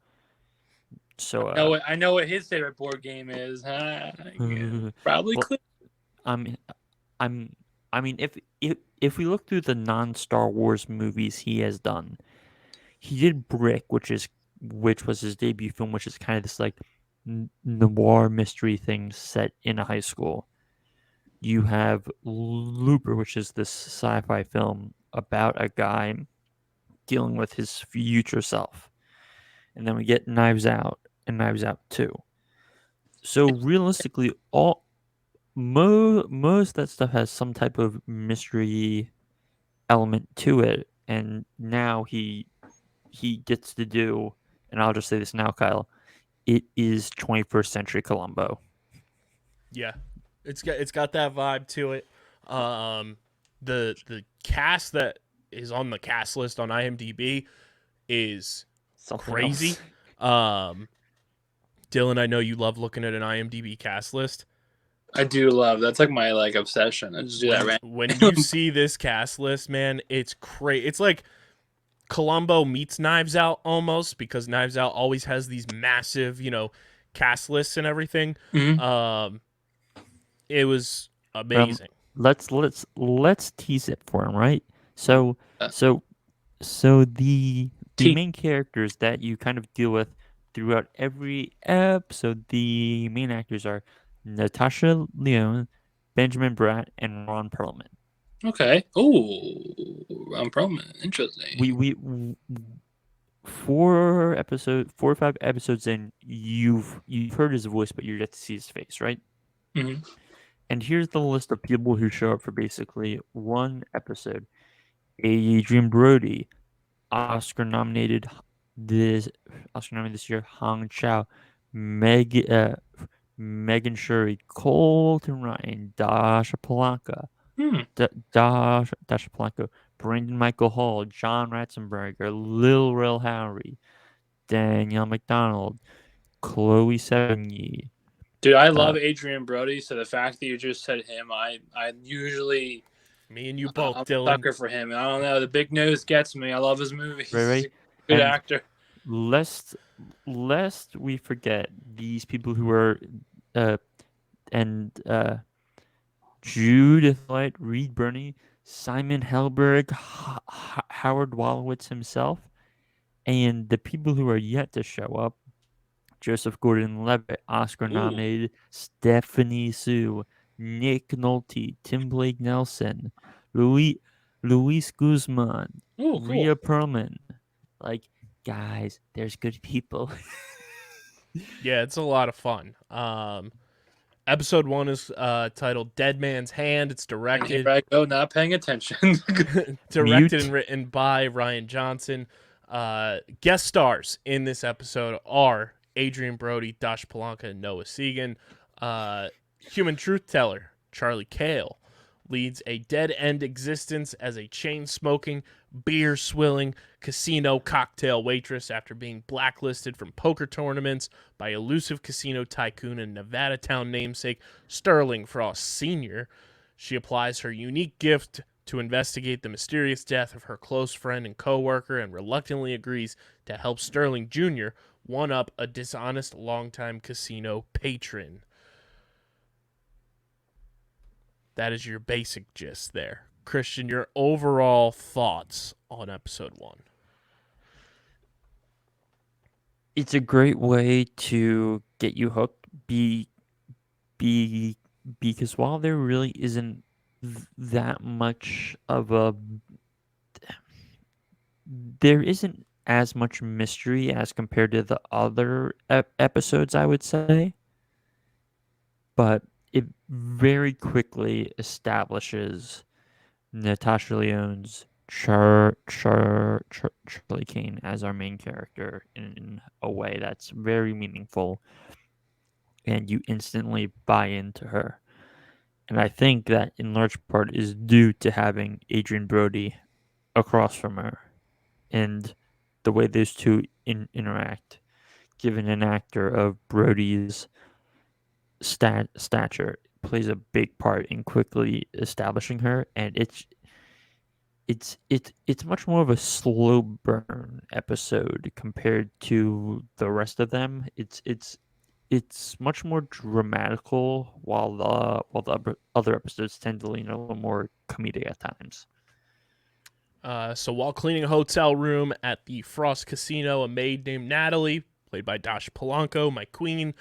I know what his favorite board game is. Probably. I mean, if we look through the non-Star Wars movies he has done, he did Brick, which was his debut film, which is kind of this like noir mystery thing set in a high school. You have Looper, which is this sci-fi film about a guy dealing with his future self. And then we get Knives Out and Knives Out 2. So realistically, most of that stuff has some type of mystery element to it. And now he gets to do, and I'll just say this now, Kyle, it is 21st century Columbo. Yeah. It's got that vibe to it. The cast that is on the cast list on IMDb is Something crazy. else. Dylan, I know you love looking at an IMDb cast list. I do love. That's like my obsession. I just do that. When you see this cast list, man, it's crazy. It's like Columbo meets Knives Out almost, because Knives Out always has these massive, cast lists and everything. Mm-hmm. It was amazing. Let's tease it for him, right? So the main characters that you kind of deal with throughout every episode, the main actors are Natasha Lyonne, Benjamin Bratt, and Ron Perlman. Okay. Oh, Ron Perlman. Interesting. We 4 or 5 episodes in, you've heard his voice, but you're yet to see his face, right? Mm-hmm. And here's the list of people who show up for basically one episode: Adrian Brody, Oscar nominated this year, Hong Chow, Megan Shuri, Colton Ryan, Dasha Polanco, Dasha Polanco, Brendan Michael Hall, John Ratzenberger, Lil Rel Howery, Danielle McDonald, Chloe Sevigny. Dude, I love Adrian Brody, so the fact that you just said him, I usually... Me and you both, I'm Dylan. a sucker for him. I don't know. The big nose gets me. I love his movies. Right. He's a good actor. Lest we forget these people who are Judith Light, Reed Birney, Simon Helberg, Howard Wolowitz himself, and the people who are yet to show up: Joseph Gordon-Levitt, Oscar-nominated, Stephanie Sue, Nick Nolte, Tim Blake Nelson, Luis Guzman, Oh, cool. Rhea Perlman. Like, guys, there's good people. Yeah, it's a lot of fun. Episode 1 is titled Dead Man's Hand. It's And directed here I go, not paying attention. directed Mute. and written by Ryan Johnson. Guest stars in this episode are Adrian Brody, Dash Polanka, and Noah Segan. Human truth teller Charlie Cale leads a dead-end existence as a chain-smoking, beer-swilling casino cocktail waitress after being blacklisted from poker tournaments by elusive casino tycoon and Nevada town namesake Sterling Frost Sr. She applies her unique gift to investigate the mysterious death of her close friend and coworker and reluctantly agrees to help Sterling Jr. one-up a dishonest longtime casino patron. That is your basic gist there. Christian, your overall thoughts on episode 1. It's a great way to get you hooked. Because while there really isn't that much of there isn't as much mystery as compared to the other episodes, I would say. But it very quickly establishes Natasha Lyonne's Charlie Kane as our main character in a way that's very meaningful, and you instantly buy into her. And I think that in large part is due to having Adrian Brody across from her and the way those two interact, given an actor of Brody's stature plays a big part in quickly establishing her, and it's much more of a slow burn episode compared to the rest of them. It's much more dramatical, while the other episodes tend to lean a little more comedic at times. So while cleaning a hotel room at the Frost Casino, a maid named Natalie, played by Dash Polanco, my queen,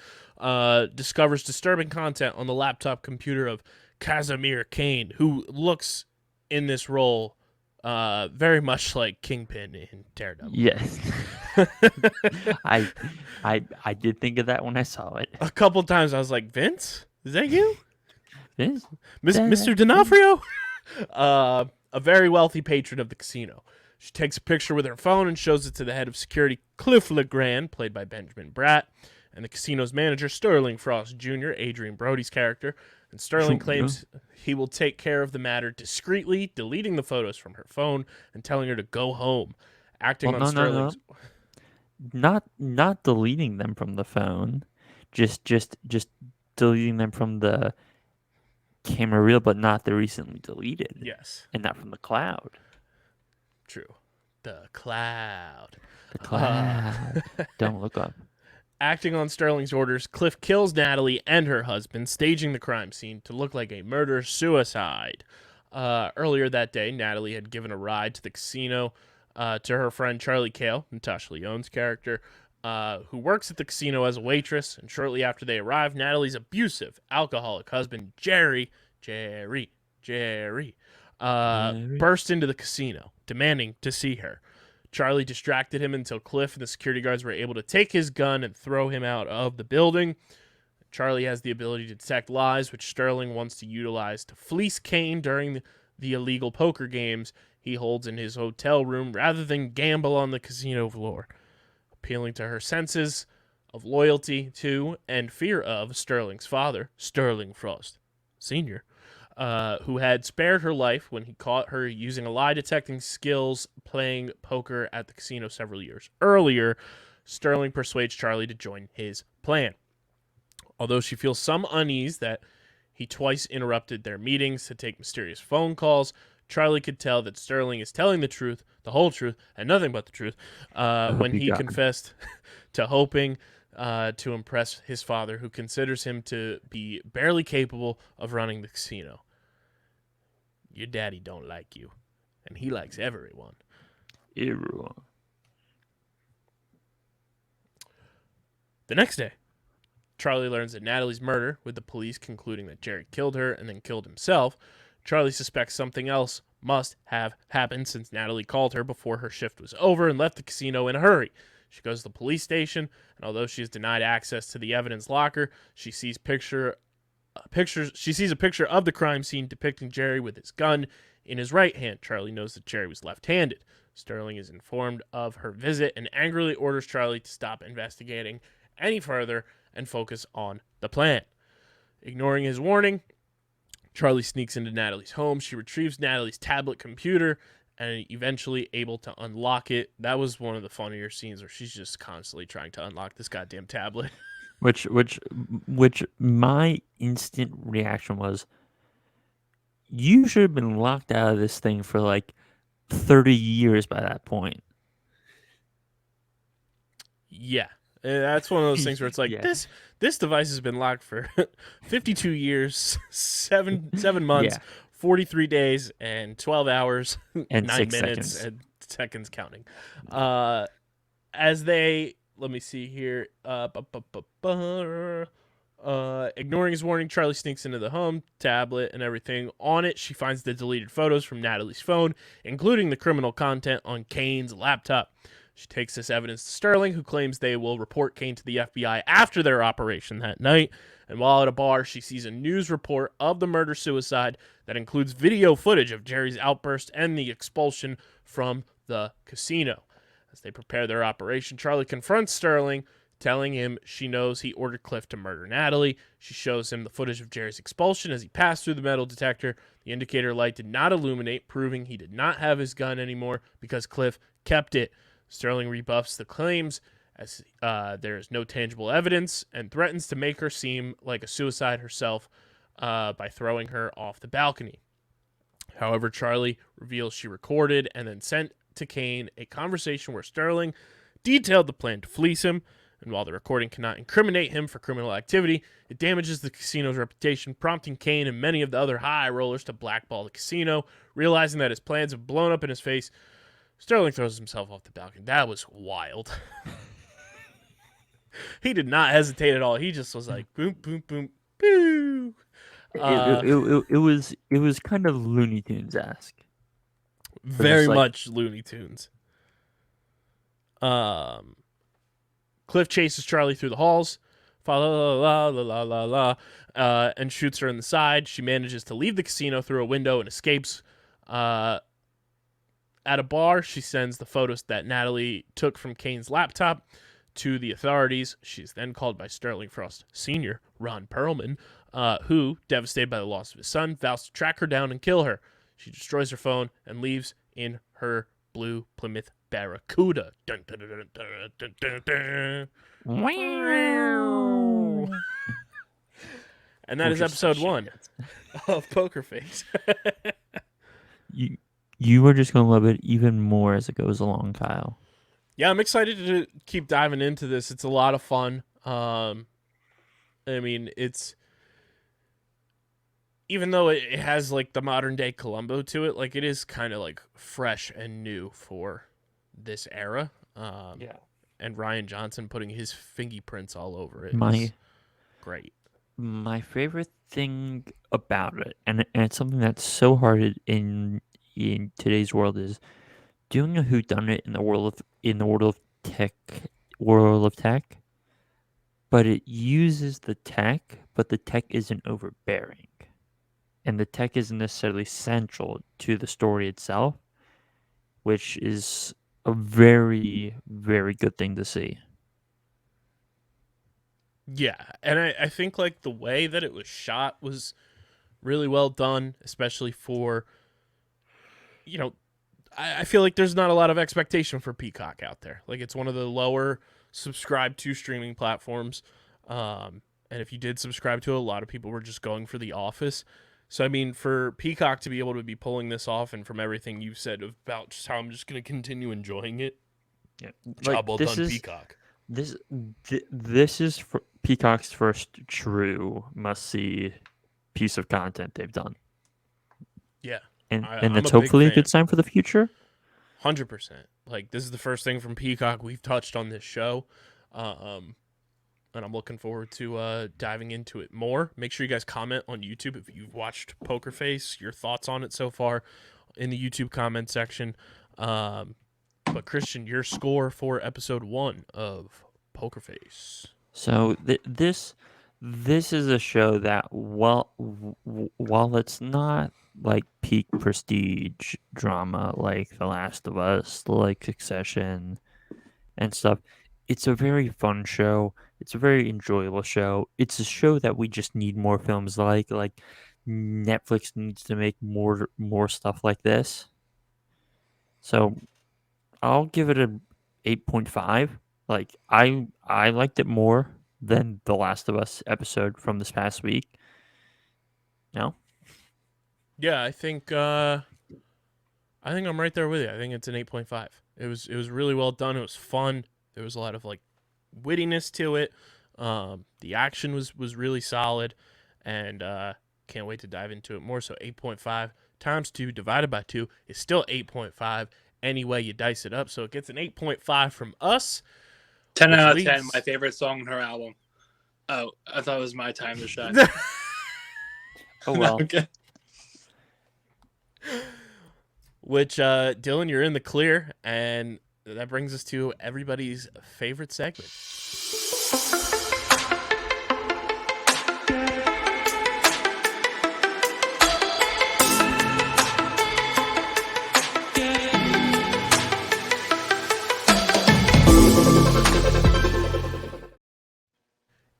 discovers disturbing content on the laptop computer of Casimir Kane, who looks in this role very much like Kingpin in Daredevil. Yes. I did think of that when I saw it. A couple times I was like, Vince? Is that you? Vince? Mr. D'Onofrio? A very wealthy patron of the casino. She takes a picture with her phone and shows it to the head of security, Cliff Legrand, played by Benjamin Bratt, and the casino's manager, Sterling Frost Jr., Adrian Brody's character. And Sterling claims he will take care of the matter discreetly, deleting the photos from her phone and telling her to go home. Acting on Sterling's... No. Not deleting them from the phone, just deleting them from the camera reel, but not the recently deleted. Yes. And not from the cloud. True. The cloud. The cloud. Don't look up. Acting on Sterling's orders, Cliff kills Natalie and her husband, staging the crime scene to look like a murder-suicide. Earlier that day, Natalie had given a ride to the casino to her friend Charlie Cale, Natasha Lyonne's character, who works at the casino as a waitress. And shortly after they arrive, Natalie's abusive, alcoholic husband, Jerry, burst into the casino, demanding to see her. Charlie distracted him until Cliff and the security guards were able to take his gun and throw him out of the building. Charlie has the ability to detect lies, which Sterling wants to utilize to fleece Kane during the illegal poker games he holds in his hotel room rather than gamble on the casino floor. Appealing to her senses of loyalty to and fear of Sterling's father, Sterling Frost Sr., who had spared her life when he caught her using a lie detecting skills playing poker at the casino several years earlier, Sterling persuades Charlie to join his plan. Although she feels some unease that he twice interrupted their meetings to take mysterious phone calls, Charlie could tell that Sterling is telling the truth, the whole truth, and nothing but the truth when he confessed to hoping to impress his father, who considers him to be barely capable of running the casino. Your daddy don't like you, and he likes everyone. The next day, Charlie learns that Natalie's murder, with the police concluding that Jerry killed her and then killed himself. Charlie suspects something else must have happened since Natalie called her before her shift was over and left the casino in a hurry. She goes to the police station, and although she is denied access to the evidence locker, she sees a picture of the crime scene depicting Jerry with his gun in his right hand. Charlie knows that Jerry was left-handed. Sterling is informed of her visit and angrily orders Charlie to stop investigating any further and focus on the plan. Ignoring his warning, Charlie sneaks into Natalie's home. She retrieves Natalie's tablet computer and eventually able to unlock it. That was one of the funnier scenes where she's just constantly trying to unlock this goddamn tablet. Which my instant reaction was, you should have been locked out of this thing for like 30 years by that point. Yeah. That's one of those things where it's like, Yeah. this device has been locked for 52 years, seven months, Yeah. 43 days, and 12 hours, And 9 6 minutes, seconds. and seconds counting. As they, let me see here, ignoring his warning, Charlie sneaks into the home, tablet, and everything. On it, she finds the deleted photos from Natalie's phone, including the criminal content on Kane's laptop. She takes this evidence to Sterling, who claims they will report Kane to the FBI after their operation that night. And while at a bar, she sees a news report of the murder-suicide that includes video footage of Jerry's outburst and the expulsion from the casino. As they prepare their operation, Charlie confronts Sterling, telling him she knows he ordered Cliff to murder Natalie. She shows him the footage of Jerry's expulsion as he passed through the metal detector. The indicator light did not illuminate, proving he did not have his gun anymore because Cliff kept it. Sterling rebuffs the claims as there is no tangible evidence and threatens to make her seem like a suicide herself by throwing her off the balcony. However, Charlie reveals she recorded and then sent to Kane a conversation where Sterling detailed the plan to fleece him, and while the recording cannot incriminate him for criminal activity, it damages the casino's reputation, prompting Kane and many of the other high rollers to blackball the casino. Realizing that his plans have blown up in his face, Sterling throws himself off the balcony. That was wild. He did not hesitate at all. He just was like, boom, boom, boom, boo. It was kind of Looney Tunes-esque. Very like- much Looney Tunes. Cliff chases Charlie through the halls, la la la la la la, and shoots her in the side. She manages to leave the casino through a window and escapes. At a bar, she sends the photos that Natalie took from Kane's laptop to the authorities. She's then called by Sterling Frost Sr., Ron Perlman, who, devastated by the loss of his son, vows to track her down and kill her. She destroys her phone and leaves in her blue Plymouth Barracuda. Dun, dun, dun, dun, dun, dun, dun, dun. And that is episode 1 of Poker Face. You are just going to love it even more as it goes along, Kyle. Yeah, I'm excited to keep diving into this. It's a lot of fun. I mean, it's, even though it has like the modern day Columbo to it, like it is kind of like fresh and new for this era. Yeah. And Ryan Johnson putting his fingerprints all over it My- is great. My favorite thing about it, and it's something that's so hard in today's world, is doing a whodunit in the world of tech, but it uses the tech, but the tech isn't overbearing, and the tech isn't necessarily central to the story itself, which is a very, very good thing to see. Yeah, and I think like the way that it was shot was really well done, especially for, you know, I feel like there's not a lot of expectation for Peacock out there. Like it's one of the lower subscribed to streaming platforms. And if you did subscribe to it, a lot of people were just going for The Office. So, I mean, for Peacock to be able to be pulling this off, and from everything you've said about just how I'm just going to continue enjoying it, Yeah, job well done, Peacock. This is Peacock's first true must-see piece of content they've done. Yeah. And I'm it's a big hopefully a fan. good sign for the future. 100%. Like, this is the first thing from Peacock we've touched on this show. and I'm looking forward to diving into it more. Make sure you guys comment on YouTube if you've watched Poker Face, your thoughts on it so far in the YouTube comment section. But Christian, your score for episode 1 of Poker Face. So this is a show that while it's not like peak prestige drama like The Last of Us, like Succession and stuff, it's a very fun show. It's a very enjoyable show. It's a show that we just need more films like. Like Netflix needs to make more stuff like this. So I'll give it a 8.5. Like I liked it more than the Last of Us episode from this past week. No? Yeah, I think I'm right there with you. I think it's an 8.5. It was really well done. It was fun. There was a lot of like wittiness to it. The action was really solid, and can't wait to dive into it more. So 8.5 times 2 divided by 2 is still 8.5. Any way you dice it up, so it gets an 8.5 from us. 10 out of 10, my favorite song on her album. Oh, I thought it was My Time to Shine. Oh well. Okay. Which, Dylan, you're in the clear, and that brings us to everybody's favorite segment.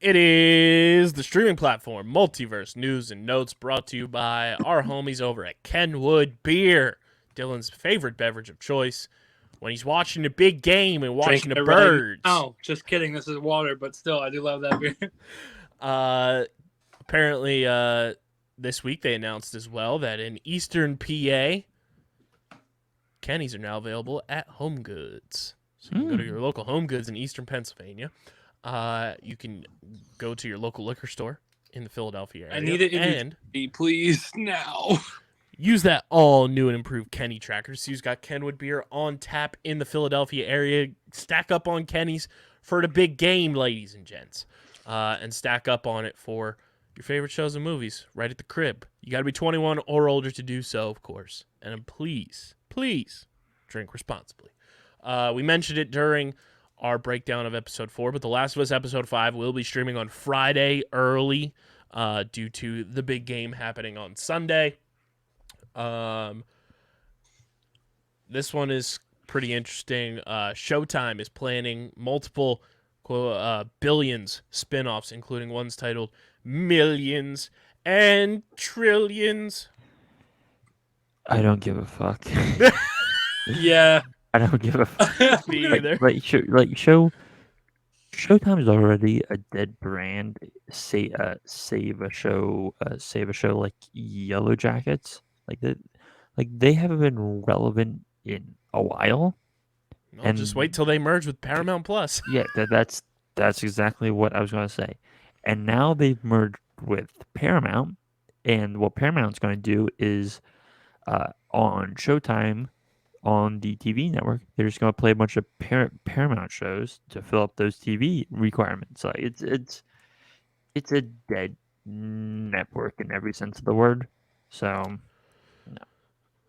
It is the streaming platform Multiverse News and Notes, brought to you by our homies over at Kenwood Beer, Dylan's favorite beverage of choice when he's watching a big game and watching the birds. Oh, just kidding. This is water, but still, I do love that beer. Apparently, this week they announced as well that in Eastern PA, Kenny's are now available at Home Goods. So you can go to your local Home Goods in Eastern Pennsylvania. You can go to your local liquor store in the Philadelphia area. I need it in please now. Use that all new and improved Kenny tracker. So you've got Kenwood beer on tap in the Philadelphia area. Stack up on Kenny's for the big game, ladies and gents. And stack up on it for your favorite shows and movies right at the crib. You got to be 21 or older to do so, of course. And please, please drink responsibly. We mentioned it during our breakdown of episode 4, but The Last of Us episode 5 will be streaming on Friday early due to the big game happening on Sunday. This one is pretty interesting. Showtime is planning multiple billions spin-offs, including ones titled Millions and Trillions. I don't give a fuck. Yeah. I don't give a fuck. Me either. Showtime's already a dead brand. Save a show like Yellow Jackets. They haven't been relevant in a while. I'll just wait till they merge with Paramount Plus. Yeah, that's exactly what I was going to say. And now they've merged with Paramount, and what Paramount's going to do is on Showtime, on the TV network, they're just going to play a bunch of Paramount shows to fill up those TV requirements. Like it's a dead network in every sense of the word. So, no.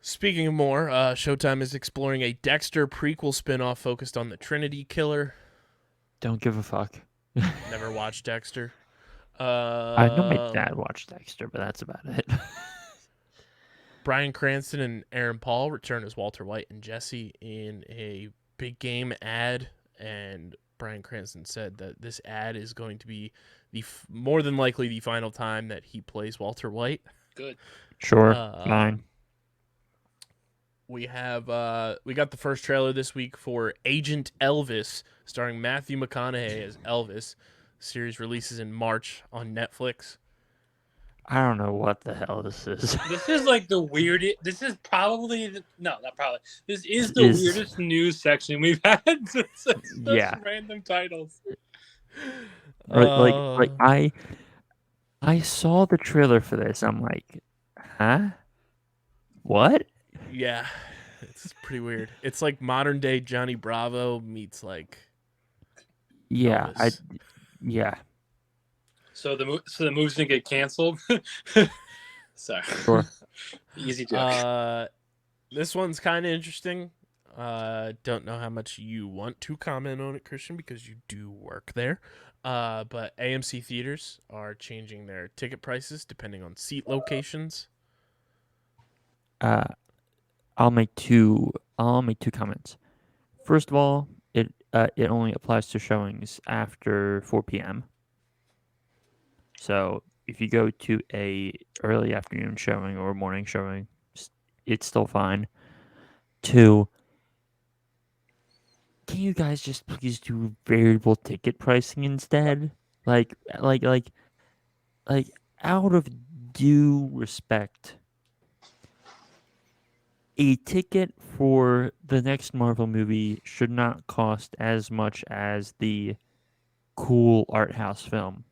Speaking of more, Showtime is exploring a Dexter prequel spinoff focused on the Trinity Killer. Don't give a fuck. Never watched Dexter. I know my dad watched Dexter, but that's about it. Bryan Cranston and Aaron Paul return as Walter White and Jesse in a big game ad, and Bryan Cranston said that this ad is going to be more than likely the final time that he plays Walter White. Good. Sure, fine. We got the first trailer this week for Agent Elvis, starring Matthew McConaughey as Elvis. The series releases in March on Netflix. I don't know what the hell this is. This is like the weirdest. This is probably not probably. This is the weirdest news section we've had since random titles. I saw the trailer for this. I'm like, huh? What? Yeah, it's pretty weird. It's like modern day Johnny Bravo meets like. Yeah, Elvis. Yeah. So the movie's gonna get canceled. Sorry. Sure. Easy joke. This one's kind of interesting. Don't know how much you want to comment on it, Christian, because you do work there. But AMC theaters are changing their ticket prices depending on seat locations. I'll make two comments. First of all, it only applies to showings after 4 p.m. So if you go to a early afternoon showing or morning showing, it's still fine. Two, can you guys just please do variable ticket pricing instead? Like, out of due respect, a ticket for the next Marvel movie should not cost as much as the cool art house film,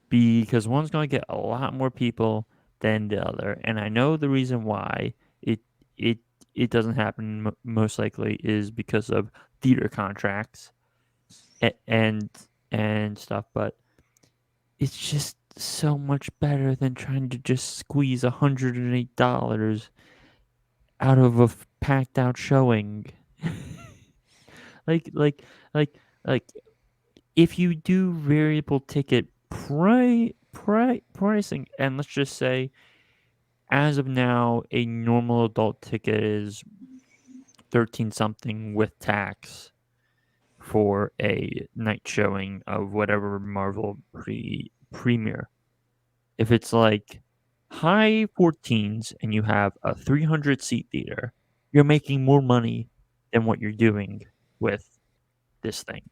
because one's going to get a lot more people than the other, and I know the reason why it it doesn't happen most likely is because of theater contracts and stuff, but it's just so much better than trying to just squeeze $108 out of a packed out showing. like like like like if you do variable ticket pricing, and let's just say as of now a normal adult ticket is 13 something with tax for a night showing of whatever Marvel premiere. If it's like high 14s and you have a 300 seat theater, you're making more money than what you're doing with this thing.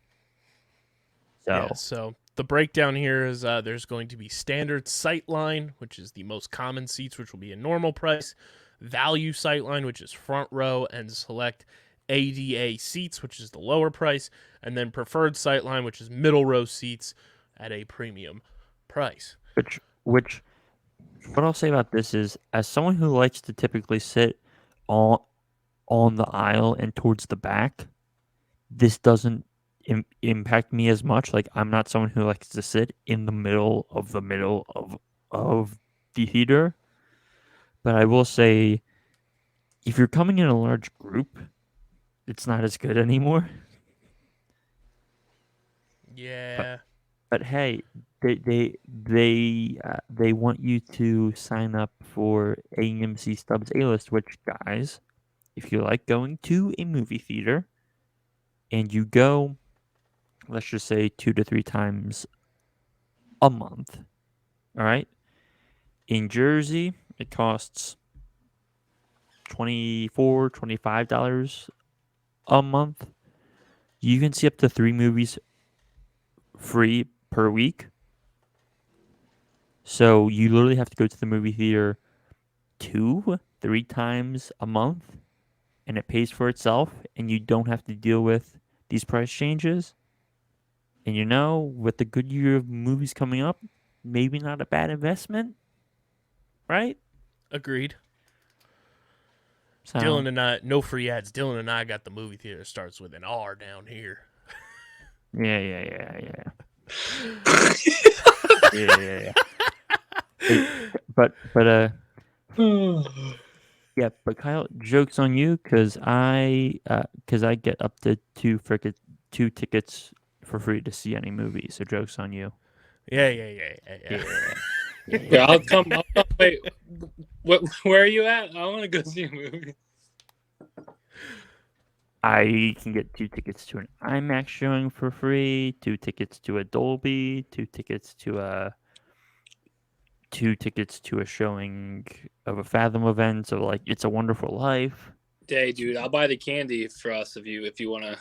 So, Yeah, so the breakdown here is there's going to be standard sightline, which is the most common seats, which will be a normal price, value sightline, which is front row, and select ADA seats, which is the lower price, and then preferred sightline, which is middle row seats at a premium price. which what I'll say about this is, as someone who likes to typically sit on the aisle and towards the back, this doesn't impact me as much. Like, I'm not someone who likes to sit in the middle of the theater. But I will say, if you're coming in a large group, it's not as good anymore. Yeah. But hey, they want you to sign up for AMC Stubs A-List, which, guys, if you like going to a movie theater and you go, let's just say 2 to 3 times a month, all right? In Jersey, it costs $25 a month. You can see up to 3 movies free per week. So you literally have to go to the movie theater 2, 3 times a month, and it pays for itself, and you don't have to deal with these price changes. And with the good year of movies coming up, maybe not a bad investment, right? Agreed. So, Dylan and I, no free ads. Dylan and I got the movie theater starts with an R down here. yeah. yeah. But yeah, but Kyle, joke's on you, because I get up to two tickets for free to see any movie. So joke's on you. Yeah. Yeah, I'll come. Wait, where are you at? I want to go see a movie. I can get 2 tickets to an IMAX showing for free, 2 tickets to a Dolby, 2 tickets to a showing of a Fathom event. So, like, It's a Wonderful Life. Hey, dude, I'll buy the candy for us if you wanna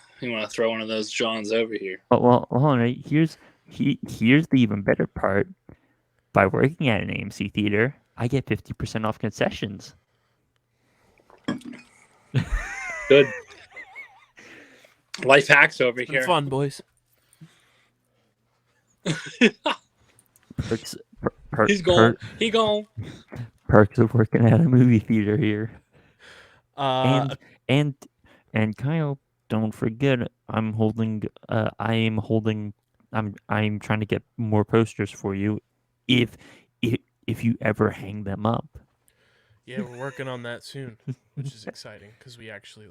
throw one of those Johns over here. Well, hold on. Right? Here's the even better part. By working at an AMC theater, I get 50% off concessions. Good. Life hacks over It's been here. fun, boys. Perks, He's gone. He gone. Perks of working at a movie theater here. Uh, And Kyle, don't forget, I am holding I'm trying to get more posters for you, if you ever hang them up. Yeah, we're working on that soon, which is exciting because we actually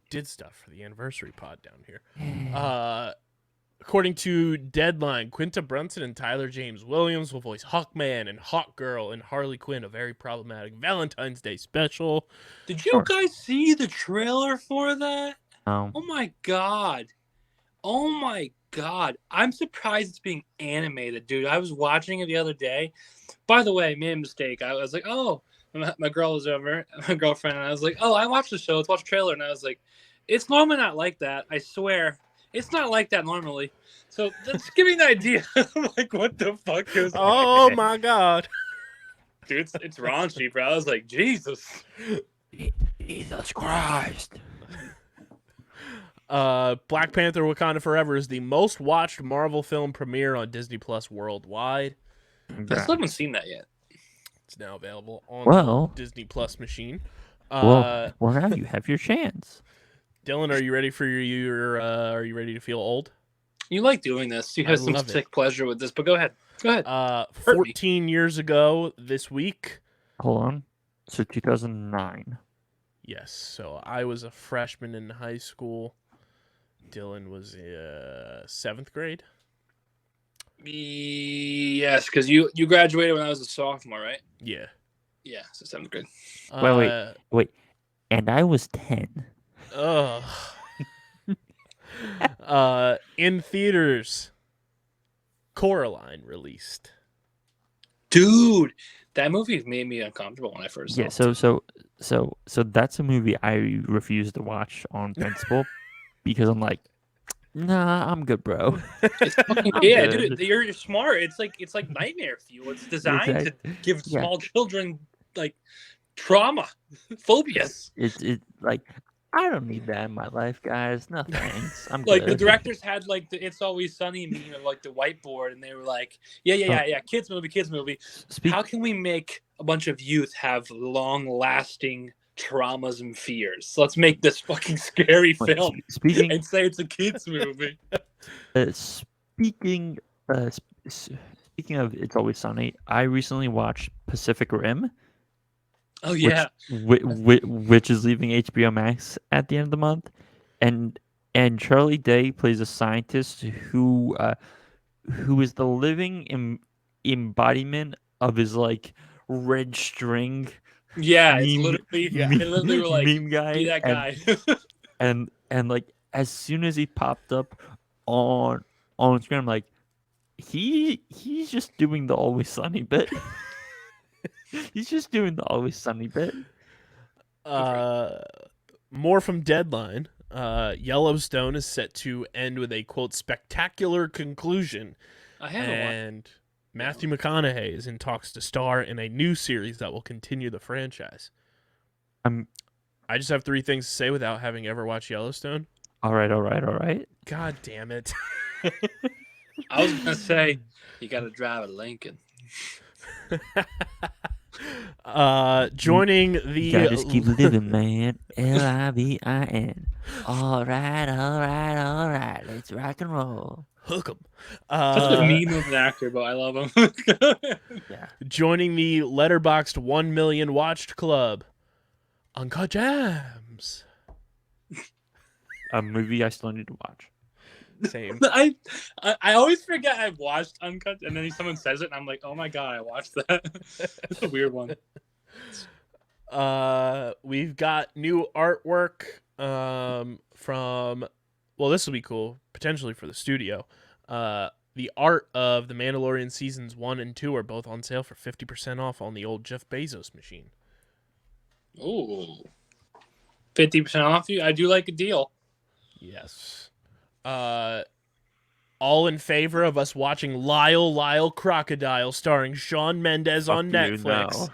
did stuff for the anniversary pod down here. According to Deadline, Quinta Brunson and Tyler James Williams will voice Hawkman and Hawkgirl and Harley Quinn, a very problematic Valentine's Day special. Did you guys see the trailer for that? Oh my god. Oh my god. I'm surprised it's being animated, dude. I was watching it the other day. By the way, made a mistake. I was like, oh, my girl was over, my girlfriend, and I was like, oh, I watched the show. Let's watch the trailer. And I was like, it's normally not like that. I swear. It's not like that normally. So that's giving an idea. Like, what the fuck goes on? Oh my god. Dude, it's raunchy, bro. I was like, Jesus. Jesus Christ. Black Panther Wakanda Forever is the most watched Marvel film premiere on Disney Plus worldwide. I still haven't seen that yet. It's now available on the Disney Plus machine. Well, now you have your chance. Dylan, are you ready for are you ready to feel old? You like doing this. You have some sick pleasure with this, but go ahead. Go ahead. 14 years ago this week. Hold on. So 2009. Yes. So I was a freshman in high school. Dylan was 7th grade. Yes, because you graduated when I was a sophomore, right? Yeah. Yeah, so 7th grade. Wait. And I was 10. Ugh. In theaters, Coraline released. Dude, that movie made me uncomfortable when I first saw it. So that's a movie I refuse to watch on principle because I'm like, nah, I'm good, bro. It's fucking, yeah, dude, you're smart. It's like nightmare fuel. It's designed to give small children like trauma, phobias. It's like, I don't need that in my life, guys. No thanks. I'm like good. The directors had like the It's Always Sunny meme of like the whiteboard, and they were like, yeah, kids movie. How can we make a bunch of youth have long-lasting traumas and fears? Let's make this fucking scary film and say it's a kids movie. Speaking of It's Always Sunny, I recently watched Pacific Rim. Oh yeah, which is leaving HBO Max at the end of the month, and Charlie Day plays a scientist who is the living embodiment of his like red string. Yeah, meme, it's literally were like meme guy. Be that guy. and like as soon as he popped up on screen, I'm like, he's just doing the Always Sunny bit. He's just doing the Always Sunny bit. More from Deadline. Yellowstone is set to end with a, quote, spectacular conclusion. And Matthew McConaughey is in talks to star in a new series that will continue the franchise. I just have 3 things to say without having ever watched Yellowstone. All right. God damn it. I was going to say, you got to drive a Lincoln. Joining the you gotta just keep living, man. Livin. All right. Let's rock and roll. Hook 'em. Such a meme of an actor, but I love him. Yeah. Joining the Letterboxd 1 million watched club, Uncut Gems. A movie I still need to watch. Same. I always forget I've watched Uncut, and then someone says it, and I'm like, oh my god, I watched that. It's a weird one. We've got new artwork from, well, this will be cool, potentially for the studio. The art of The Mandalorian Seasons 1 and 2 are both on sale for 50% off on the old Jeff Bezos machine. Ooh. 50% off you? I do like a deal. Yes. All in favor of us watching Lyle Crocodile starring Shawn Mendes on Netflix.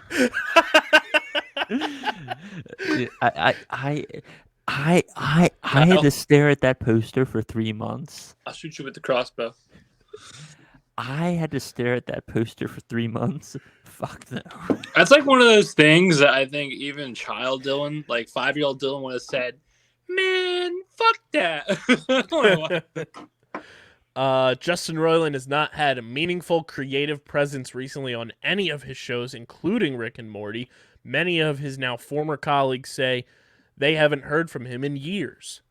I had to stare at that poster for 3 months. I'll shoot you with the crossbow. I had to stare at that poster for 3 months. Fuck no. That's like one of those things that I think even child Dylan, like 5-year-old Dylan, would have said, man, fuck that. Justin Roiland has not had a meaningful creative presence recently on any of his shows, including Rick and Morty. Many of his now former colleagues say they haven't heard from him in years.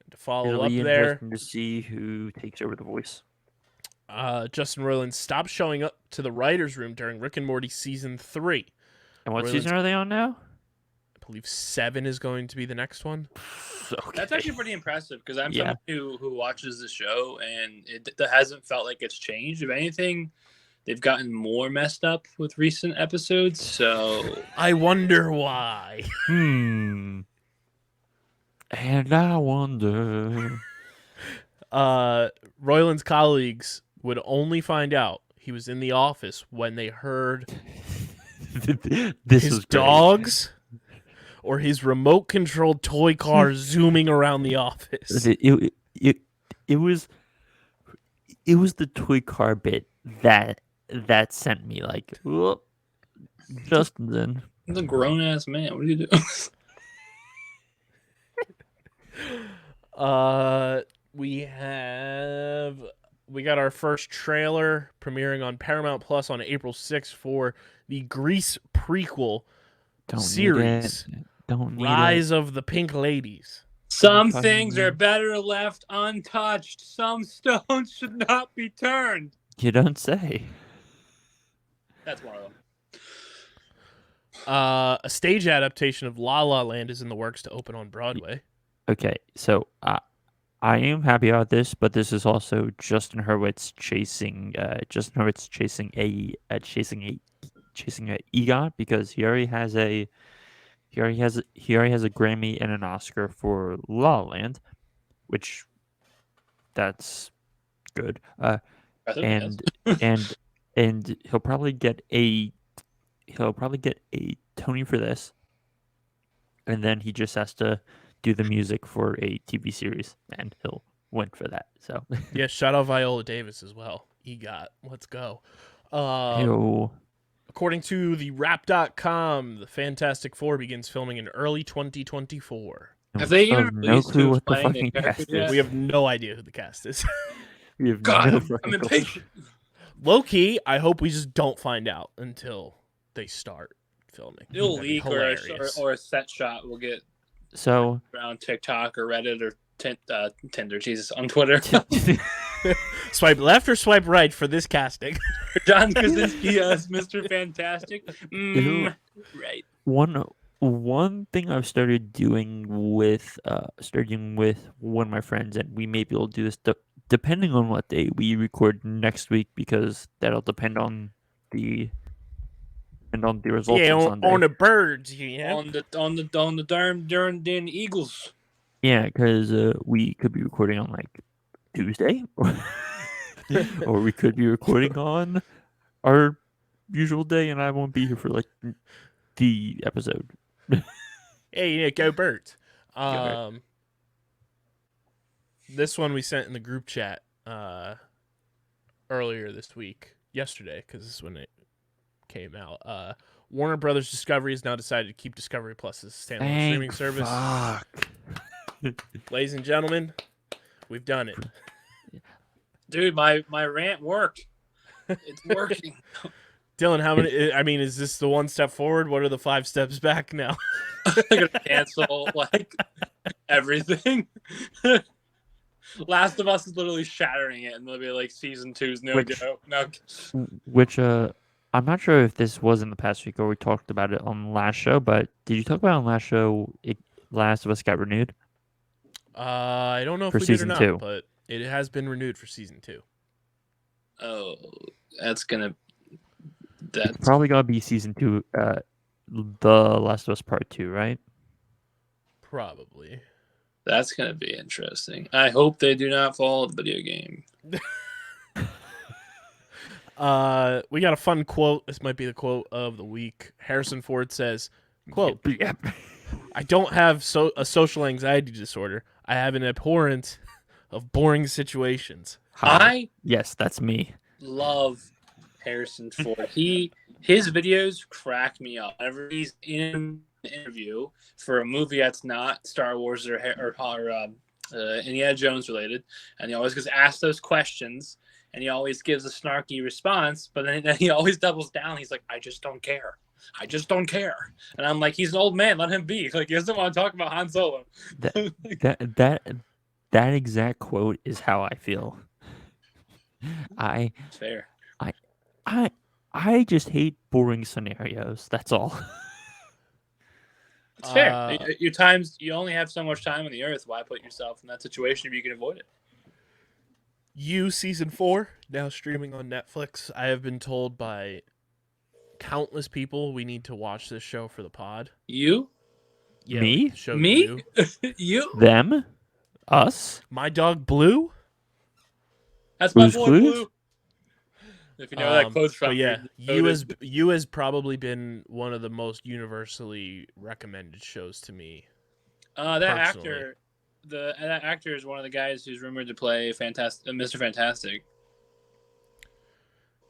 And to follow It'll up be there, interesting to see who takes over the voice. Justin Roiland stopped showing up to the writer's room during Rick and Morty Season 3. And what Roiland's- season are they on now? I believe 7 is going to be the next one. Okay. That's actually pretty impressive because I'm Yeah. someone who watches the show and it hasn't felt like it's changed. If anything, they've gotten more messed up with recent episodes. So I wonder why. And I wonder. Roiland's colleagues would only find out he was in the office when they heard This his was great. dogs or his remote-controlled toy car zooming around the office. It was the toy car bit that sent me like, whoop, Justin's in. he's a grown ass man. What do you do? We got our first trailer premiering on Paramount Plus on April 6th for the Grease prequel Don't series, Need it. Don't need Rise of the Pink Ladies. Some Fucking- things are better left untouched. Some stones should not be turned. it. You don't say. That's one of them. A stage adaptation of La La Land is in the works to open on Broadway. Okay, so I am happy about this, but this is also Justin Hurwitz chasing a EGOT because he already has a Grammy and an Oscar for La La Land, which that's good. I think And he'll probably get a Tony for this, and then he just has to do the music for a TV series, and he'll win for that. So, Yeah, shout out Viola Davis as well. EGOT. Let's go. Ew. According to the Rap.com, the Fantastic Four begins filming in early 2024. Have they even have no released clue who's what the playing the fucking character cast yet? is? We have no idea who the cast is. We have God, no I'm fucking clue. impatient. Low key, I hope we just don't find out until they start filming. It'll That'd be leak hilarious. or a set shot will get So, around TikTok or Reddit or Tinder, Jesus, on Twitter. Swipe left or swipe right for this casting? John Krasinski as Mr. Fantastic. Right. one thing I've started doing with one of my friends, and we may be able to do this depending on what day we record next week, because that'll depend on the results Yeah, on on Sunday. the birds, yeah. On the darn Eagles. Yeah, because we could be recording on like Tuesday, or we could be recording on our usual day, and I won't be here for like the episode. Hey, yeah, go birds. Bird. This one we sent in the group chat earlier this week, yesterday, because this is when it came out. Warner Brothers Discovery has now decided to keep Discovery Plus as a standalone streaming service. Fuck. Ladies and gentlemen, we've done it. Dude, my rant worked. It's working. Dylan, how many? I mean, is this the one step forward? What are the 5 steps back now? I'm gonna cancel like everything. Last of Us is literally shattering it, and they'll be like, season 2's no go. No. Which I'm not sure if this was in the past week or we talked about it on the last show, but did you talk about it on the last show? Last of Us got renewed. I don't know if For we did or season not, 2. but it has been renewed for season 2. Oh, that's gonna. It's That's probably gonna be season 2, The Last of Us Part 2, right? Probably. That's gonna be interesting. I hope they do not follow the video game. We got a fun quote. This might be the quote of the week. Harrison Ford says, quote, Yep. I don't have a social anxiety disorder. I have an abhorrence of boring situations. Yes, that's me. Love Harrison Ford. His videos crack me up. Whenever he's in an interview for a movie that's not Star Wars or Indiana Jones related, and he always gets asked those questions, and he always gives a snarky response, but then he always doubles down. He's like, "I just don't care. I just don't care." And I'm like, "He's an old man. Let him be. Like, he doesn't want to talk about Han Solo." That exact quote is how I feel. I Fair. I just hate boring scenarios. That's all. It's fair. You only have so much time on the earth. Why put yourself in that situation if you can avoid it? You season 4 now streaming on Netflix. I have been told by countless people we need to watch this show for the pod. You? Yeah, Me? like the show Me? You. You? Them? Us? My dog Blue. That's my Blue's boy Clues? Blue. If you know where that quote's from. But yeah, read you has probably been one of the most universally recommended shows to me. that personally. actor is one of the guys who's rumored to play Mr. Fantastic.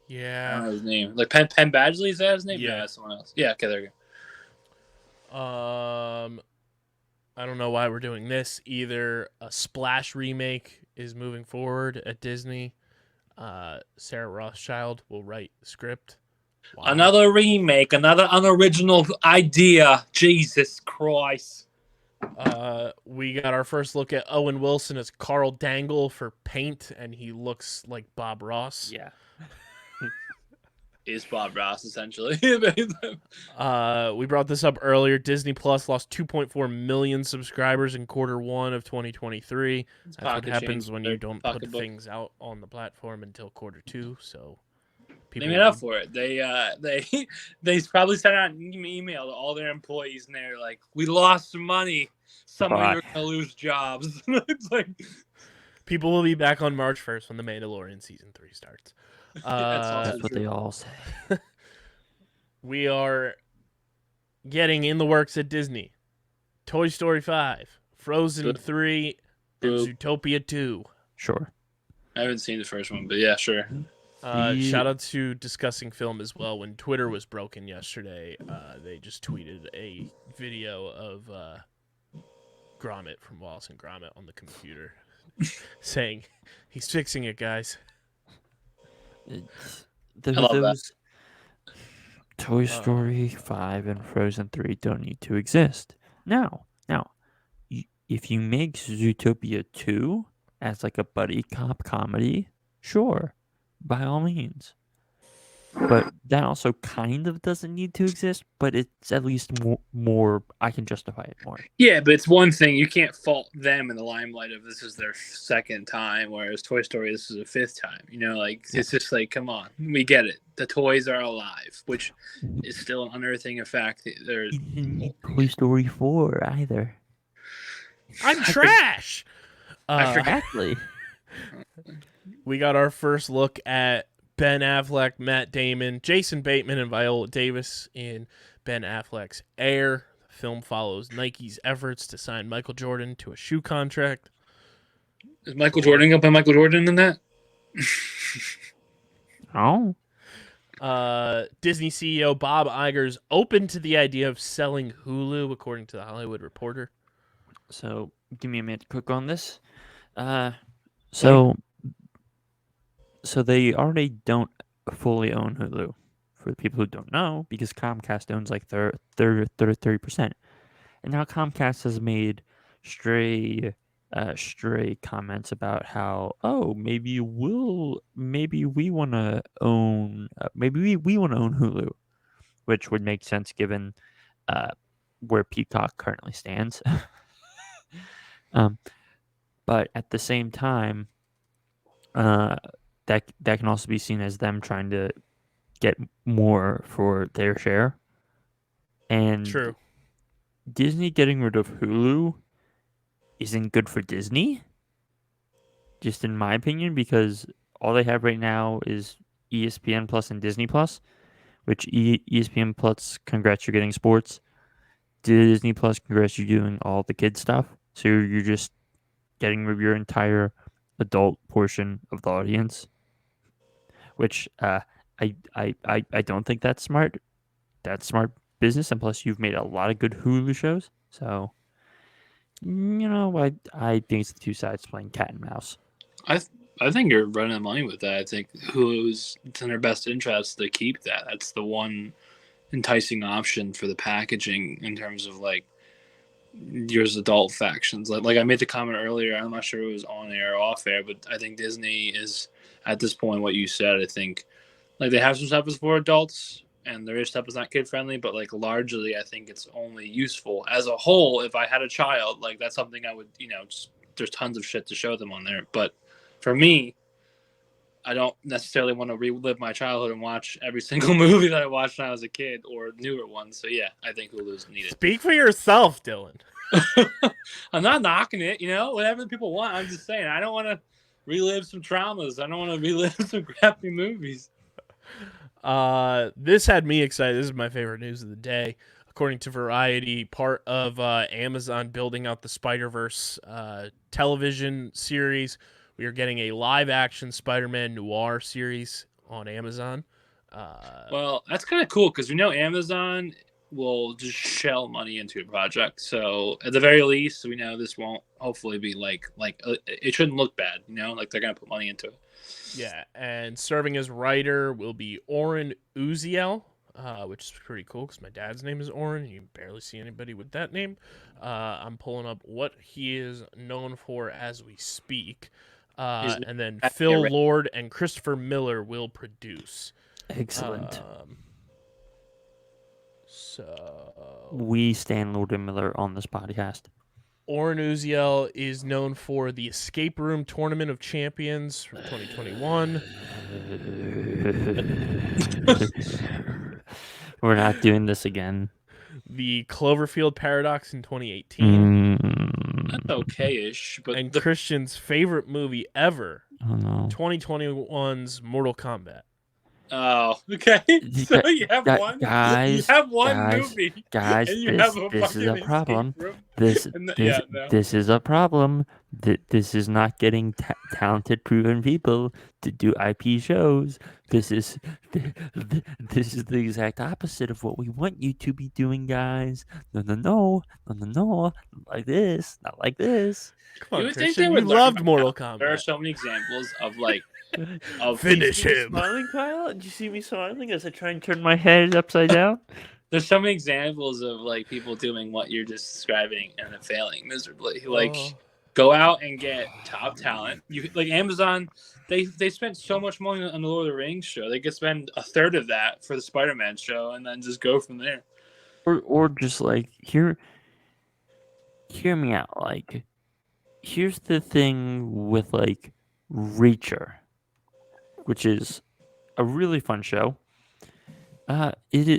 I don't Yeah. know his name. Like Penn Badgley, is that his name? Yeah. No, that's someone else. Yeah, okay, there you go. I don't know why we're doing this. Either a Splash remake is moving forward at Disney. Sarah Rothschild will write the script. Wow. Another remake, another unoriginal idea. Jesus Christ. We got our first look at Owen Wilson as Carl Dangle for Paint, and he looks like Bob Ross. Yeah. Is Bob Ross, essentially. We brought this up earlier. Disney Plus lost 2.4 million subscribers in Q1 of 2023. That's what happens when you don't put things out on the platform until Q2. So they made up for it. They probably sent out an email to all their employees, and they're like, "We lost some money. Some of you are gonna lose jobs." It's like people will be back on March 1st when The Mandalorian season 3 starts. That's what they all say. We are getting in the works at Disney. Toy Story 5, Frozen 3, and Zootopia 2. Sure. I haven't seen the first one, but yeah, sure. Shout out to Discussing Film as well. When Twitter was broken yesterday, they just tweeted a video of Gromit from Wallace and Gromit on the computer saying, "He's fixing it, guys." I love that. Toy Story 5 and Frozen 3 don't need to exist. Now, if you make Zootopia 2 as like a buddy cop comedy, sure, by all means. But that also kind of doesn't need to exist, but it's at least more I can justify it more. Yeah, but it's one thing. You can't fault them in the limelight of this is their second time, whereas Toy Story, this is a fifth time. You know, like, it's just like, come on. We get it. The toys are alive, which is still an unearthing of fact. There's Toy Story 4 either. I'm trash! Exactly. We got our first look at Ben Affleck, Matt Damon, Jason Bateman, and Viola Davis in Ben Affleck's Air. The film follows Nike's efforts to sign Michael Jordan to a shoe contract. Is Michael Jordan going to play Michael Jordan in that? Oh. Disney CEO Bob Iger's open to the idea of selling Hulu, according to The Hollywood Reporter. So, give me a minute to click on this. So they already don't fully own Hulu, for the people who don't know, because Comcast owns like 30%. And now Comcast has made stray comments about how, maybe we want to own Hulu, which would make sense given where Peacock currently stands. But at the same time, that can also be seen as them trying to get more for their share. And True. Disney getting rid of Hulu isn't good for Disney, just in my opinion, because all they have right now is ESPN Plus and Disney Plus, which ESPN Plus, congrats, you're getting sports. Disney Plus, congrats, you're doing all the kid stuff. So you're just getting rid of your entire adult portion of the audience, which I don't think that's smart. That's smart business, and plus you've made a lot of good Hulu shows. So I think it's the two sides playing cat and mouse. I think you're running the money with that. I think Hulu's it's in their best interest to keep that. That's the one enticing option for the packaging in terms of like yours adult factions. Like I made the comment earlier. I'm not sure it was on air or off air, but I think Disney is at this point what you said. I think like they have some stuff for adults, and there is stuff that's not kid friendly, but like largely, I think it's only useful as a whole. If I had a child, like that's something I would, there's tons of shit to show them on there. But for me, I don't necessarily want to relive my childhood and watch every single movie that I watched when I was a kid or newer ones. So yeah, I think Hulu's needed. Speak for yourself, Dylan. I'm not knocking it, whatever people want. I'm just saying I don't want to relive some traumas. I don't want to relive some crappy movies. This had me excited. This is my favorite news of the day. According to Variety, part of Amazon building out the Spider-Verse television series, we are getting a live-action Spider-Man noir series on Amazon. Well, that's kind of cool because we know Amazon will just shell money into a project. So at the very least, we know this won't hopefully be like it shouldn't look bad, like they're gonna put money into it. Yeah, and serving as writer will be Oren Uziel, which is pretty cool because my dad's name is Oren. You barely see anybody with that name. I'm pulling up what he is known for as we speak. And then Phil Lord and Christopher Miller will produce. Excellent. So we stand Lord and Miller on this podcast. Oren Uziel is known for the Escape Room Tournament of Champions from 2021. We're not doing this again. The Cloverfield Paradox in 2018. That's okay-ish. But and Christian's favorite movie ever, oh, no. 2021's Mortal Kombat. Oh, okay. So you have one. Guys, you have one movie. Guys, this is a problem. This is a problem. This is not getting talented, proven people to do IP shows. This is the exact opposite of what we want you to be doing, guys. No. Not like this. Not like this. Come on, Christian, you loved Mortal Kombat. There are so many examples of like. Finish him. Smiling, Kyle? Did you see me smiling as I try and turn my head upside down? There's so many examples of like people doing what you're just describing and then failing miserably. Like, go out and get top talent. Like Amazon, they spent so much money on the Lord of the Rings show. They could spend a third of that for the Spider-Man show and then just go from there. Or just like hear me out. Like, here's the thing with like Reacher, which is a really fun show. It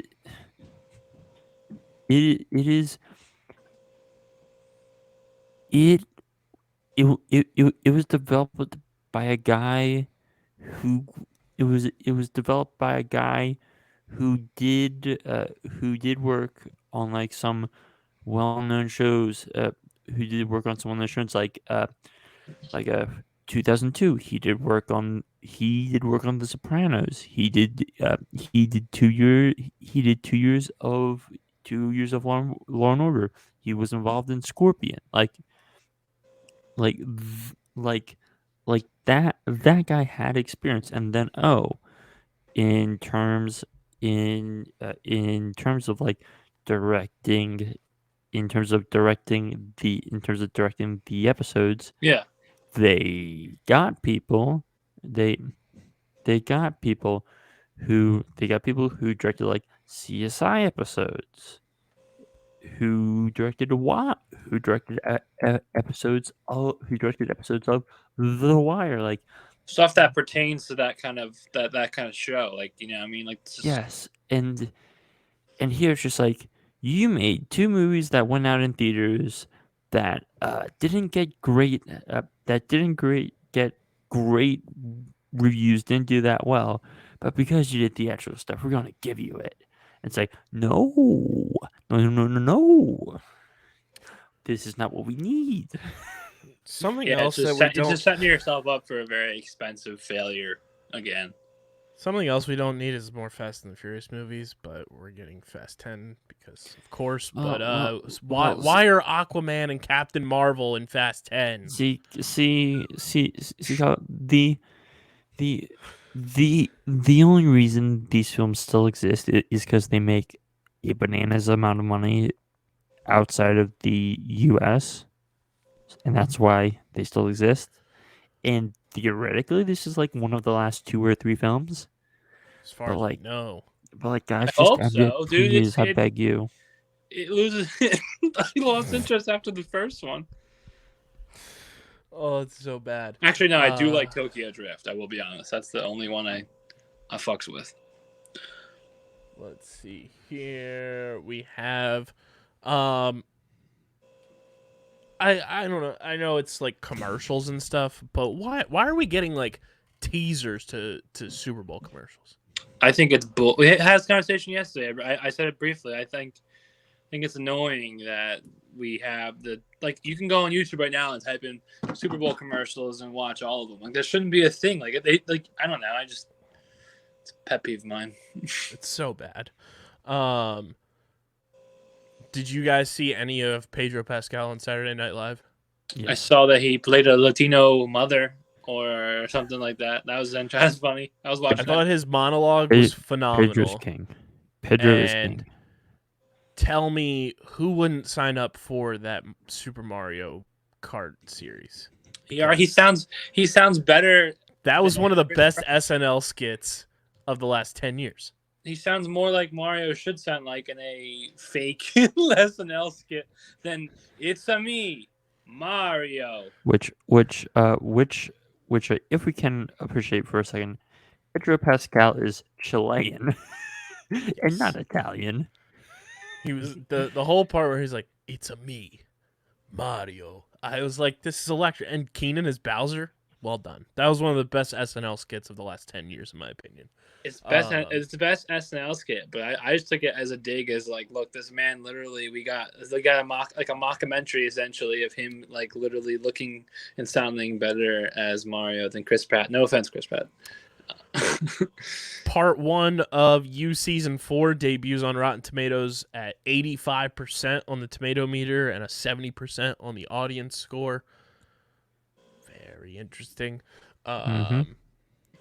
was developed by a guy who did work on like some well-known shows. Who did work on some well-known shows like 2002. He did work on The Sopranos. He did 2 years of Law and Order. He was involved in Scorpion. Like that guy had experience. And then in terms of like directing the episodes. Yeah. They got people who directed like CSI episodes, who directed episodes of The Wire, like stuff that pertains to that kind of show, like I mean, like yes, and here it's just like you made 2 movies that went out in theaters that didn't get great get great reviews, didn't do that well, but because you did theatrical stuff, we're gonna give you it. It's like no, this is not what we need. Something else that we don't. It's just setting yourself up for a very expensive failure again. Something else we don't need is more Fast and the Furious movies, but we're getting Fast 10 because, of course. Well, But well, why are Aquaman and Captain Marvel in Fast 10? How the the only reason these films still exist is because they make a bananas amount of money outside of the U.S. and that's why they still exist. And theoretically, this is like one of the last 2 or 3 films. As far But as we like, know. guys, I just hope end it, so, dude. please. I beg you. It loses. I lost interest after the first one. Oh, it's so bad. Actually, no, I do like Tokyo Drift. I will be honest. That's the only one I fucks with. Let's see here. We have, I don't know. I know it's like commercials and stuff, but why are we getting like teasers to Super Bowl commercials? I think it's bull. We had this conversation yesterday. I said it briefly. I think it's annoying that we have the like. You can go on YouTube right now and type in Super Bowl commercials and watch all of them. Like there shouldn't be a thing. Like they like I don't know. It's a pet peeve of mine. It's so bad. Did you guys see any of Pedro Pascal on Saturday Night Live? Yeah. I saw that he played a Latino mother or something like that. That was funny. I was watching. I thought his monologue was phenomenal. Pedro's king. Pedro is king. Tell me who wouldn't sign up for that Super Mario Kart series? Yeah, he sounds better. That was one of the best SNL skits of the last 10 years. He sounds more like Mario should sound like in a fake SNL skit than "It's a me, Mario." Which, if we can appreciate for a second, Pedro Pascal is Chilean and not Italian. He was the whole part where he's like, "It's a me, Mario." I was like, "This is electric." And Keenan is Bowser. Well done. That was one of the best SNL skits of the last 10 years, in my opinion. It's the best SNL skit, but I just took it as a dig, as like, look, this man literally we got a mockumentary essentially of him like literally looking and sounding better as Mario than Chris Pratt. No offense, Chris Pratt. Part 1 of You Season 4 debuts on Rotten Tomatoes at 85% on the tomato meter and a 70% on the audience score. Very interesting.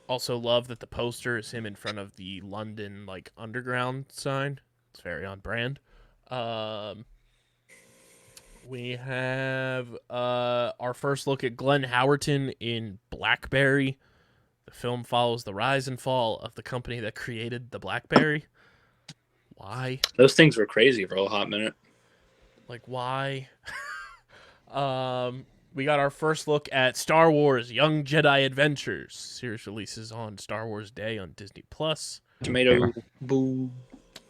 Also love that the poster is him in front of the London like underground sign. It's very on brand. We have our first look at Glenn Howerton in BlackBerry. The film follows the rise and fall of the company that created the BlackBerry. Why? Those things were crazy for a hot minute. Like, why? We got our first look at Star Wars Young Jedi Adventures. Series releases on Star Wars Day on Disney+. Tomato boo.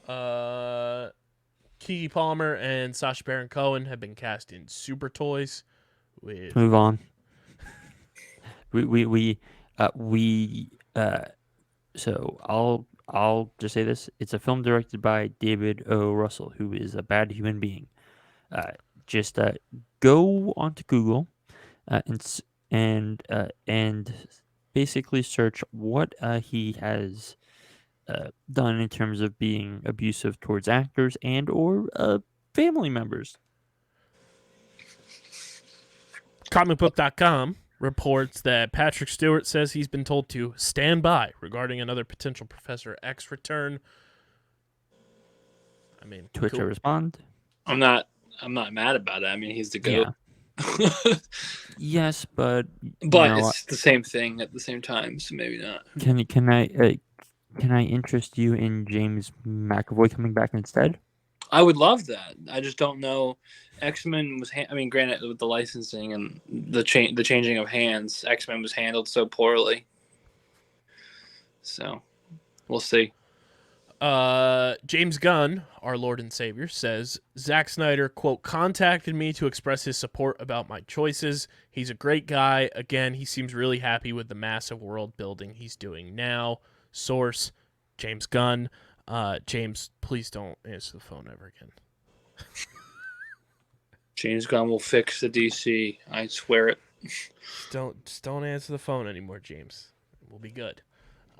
Keke Palmer and Sacha Baron Cohen have been cast in Super Toys. Move on. So I'll just say this. It's a film directed by David O. Russell, who is a bad human being. Just go onto Google and basically search what he has done in terms of being abusive towards actors and or family members. Comicbook.com reports that Patrick Stewart says he's been told to stand by regarding another potential Professor X return. I mean, to which I respond, I'm not mad about it. I mean, he's the GOAT. Yeah. Yes, but it's the same thing at the same time, so maybe not. Can I interest you in James McAvoy coming back instead? I would love that. I just don't know. X-Men was, granted, with the licensing and the changing of hands, X-Men was handled so poorly. So, we'll see. James Gunn, our Lord and Savior, says, Zack Snyder, quote, contacted me to express his support about my choices. He's a great guy. Again, he seems really happy with the massive world building he's doing now. Source, James Gunn. James, please don't answer the phone ever again. James Gunn will fix the DC. I swear it. Just don't answer the phone anymore, James. We'll be good.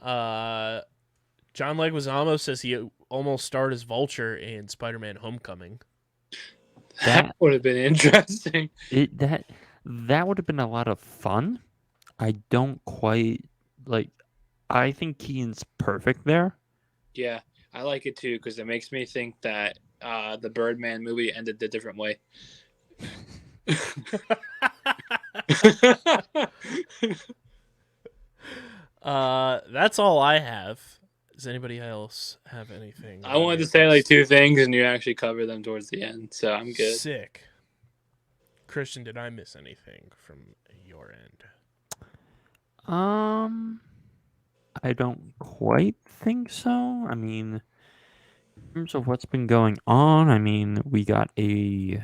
John Leguizamo says he almost starred as Vulture in Spider-Man: Homecoming. That would have been interesting. That would have been a lot of fun. I don't quite like. I think Keaton's perfect there. Yeah, I like it too because it makes me think that the Birdman movie ended a different way. That's all I have. Does anybody else have anything? I wanted to say like two things, and you actually covered them towards the end, so I'm good. Sick. Christian, did I miss anything from your end? I don't quite think so. I mean, in terms of what's been going on, I mean, we got a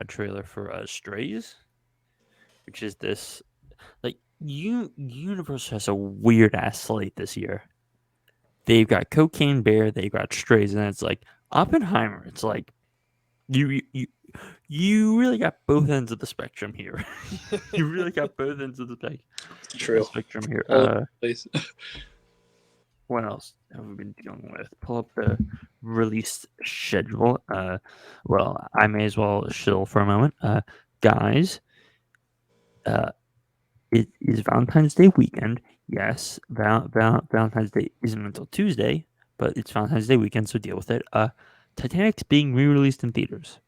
trailer for Strays, which is this like Universal has a weird ass slate this year. They've got Cocaine Bear, they've got Strays, and it's like Oppenheimer. It's like you really got both ends of the spectrum here. You really got both ends of the spectrum here. Please. What else have we been dealing with? Pull up the release schedule. Well, I may as well shill for a moment. Guys, it is Valentine's Day weekend. Yes, Valentine's Day isn't until Tuesday, but it's Valentine's Day weekend, so deal with it. Titanic's being re-released in theaters.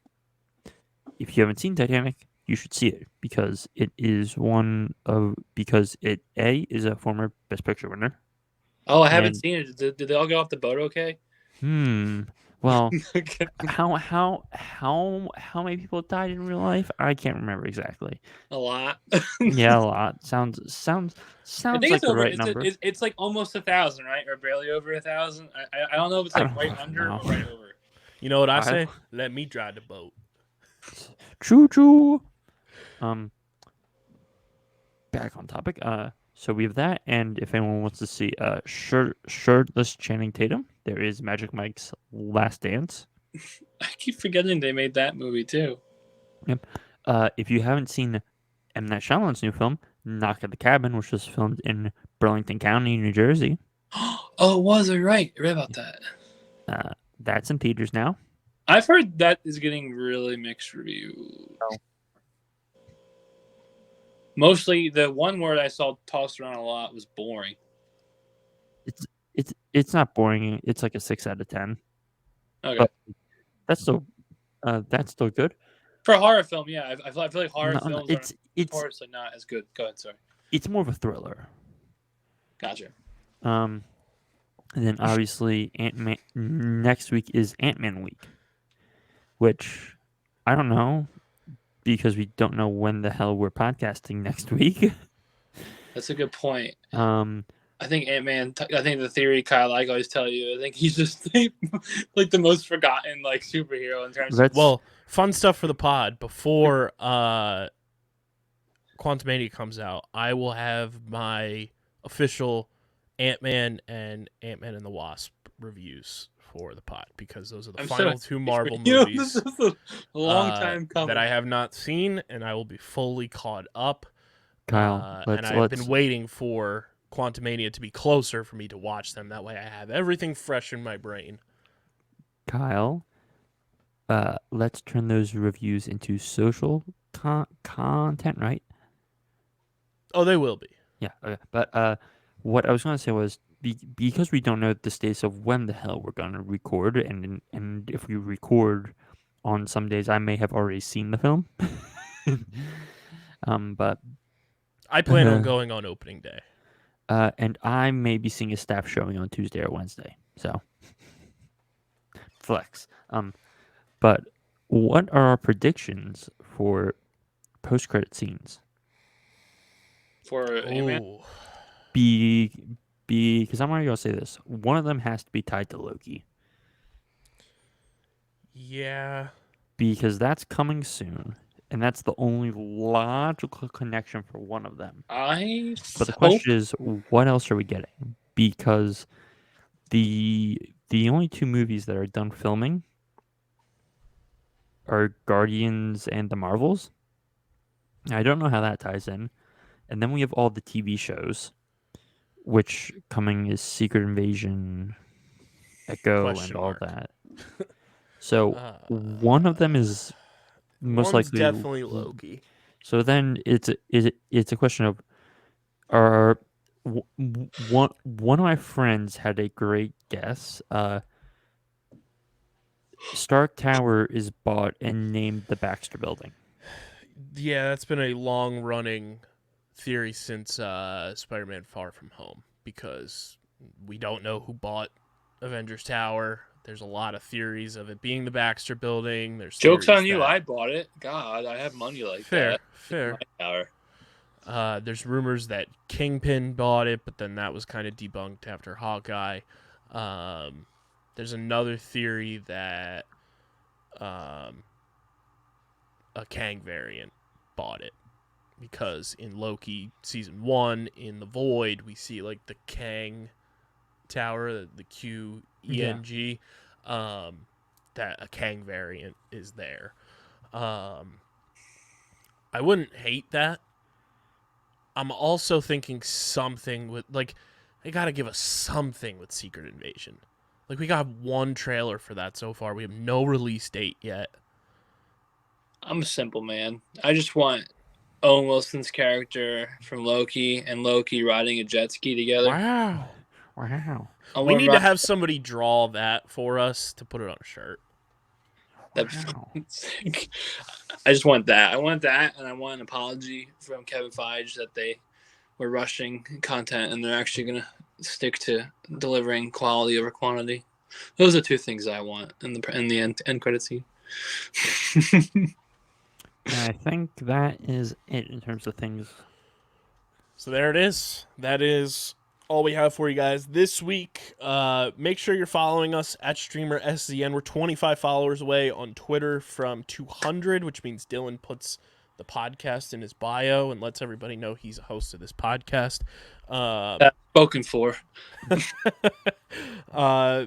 If you haven't seen Titanic, you should see it because it is it is a former Best Picture winner. Oh, I haven't seen it. Did they all get off the boat okay? Well, how many people died in real life? I can't remember exactly. A lot. Yeah, a lot. Sounds I think like it's the over, right number. It's like almost 1,000, right? Or barely over 1,000. I don't know if it's like right under or right over. You know what I say? Let me drive the boat. Choo choo. Back on topic. So we have that, and if anyone wants to see shirtless Channing Tatum, there is Magic Mike's Last Dance. I keep forgetting they made that movie too. Yep. If you haven't seen M. Night Shyamalan's new film, Knock at the Cabin, which was filmed in Burlington County, New Jersey. Oh, was I right? I read about that. That's in theaters now. I've heard that is getting really mixed reviews. Oh. Mostly, the one word I saw tossed around a lot was boring. It's not boring. It's like a 6 out of 10. Okay, but that's still good for a horror film. Yeah, I feel like horror films it's notoriously not as good. Go ahead, sorry. It's more of a thriller. Gotcha. And then obviously Ant-Man next week is Ant-Man week, which I don't know because we don't know when the hell we're podcasting next week. That's a good point. I think Ant-Man. I think the theory, Kyle, I always tell you. I think he's just like the most forgotten like superhero in terms of. Well, fun stuff for the pod before Quantumania comes out. I will have my official Ant-Man and Ant-Man and the Wasp reviews for the pod because those are the final two Marvel movies This is a long time coming that I have not seen, and I will be fully caught up. Kyle, and I've been waiting for Quantumania to be closer for me to watch them. That way I have everything fresh in my brain. Kyle, let's turn those reviews into social content, right? Oh, they will be. Yeah, okay. But what I was going to say was because we don't know the status of when the hell we're going to record, and if we record on some days, I may have already seen the film. But I plan on going on opening day. And I may be seeing a staff showing on Tuesday or Wednesday. So flex. But what are our predictions for post-credit scenes? For Ant-Man? Because I'm already gonna say this. One of them has to be tied to Loki. Yeah. Because that's coming soon, and that's the only logical connection for one of them. But the question is, what else are we getting? Because the only two movies that are done filming are Guardians and the Marvels. I don't know how that ties in. And then we have all the TV shows, which coming is Secret Invasion, Echo, Question and all mark. that. So one of them is most One's likely definitely Loki. So then it's a question of one of my friends had a great guess. Stark Tower is bought and named the Baxter Building. Yeah, that's been a long-running theory since Spider-Man Far From Home, because we don't know who bought Avengers Tower. There's a lot of theories of it being the Baxter Building. There's Joke's theories on you. that... I bought it. God, I have money like Fair, that. fair. My tower. There's rumors that Kingpin bought it, but then that was kind of debunked after Hawkeye. There's another theory that a Kang variant bought it, because in Loki season 1, in the Void, we see like the Kang Tower, the QENG, that a Kang variant is there. I wouldn't hate that. I'm also thinking something with, like, they gotta give us something with Secret Invasion. Like, we got one trailer for that so far. We have no release date yet. I'm a simple man. I just want Owen Wilson's character from Loki and Loki riding a jet ski together. Wow. We need to have somebody draw that for us to put it on a shirt. Wow. I just want that. I want that, and I want an apology from Kevin Feige that they were rushing content and they're actually going to stick to delivering quality over quantity. Those are two things I want in the end credit scene. I think that is it in terms of things. So there it is. That is all we have for you guys this week. Make sure you're following us at StreamerSZN. We're 25 followers away on Twitter from 200, which means Dylan puts the podcast in his bio and lets everybody know he's a host of this podcast. Spoken for.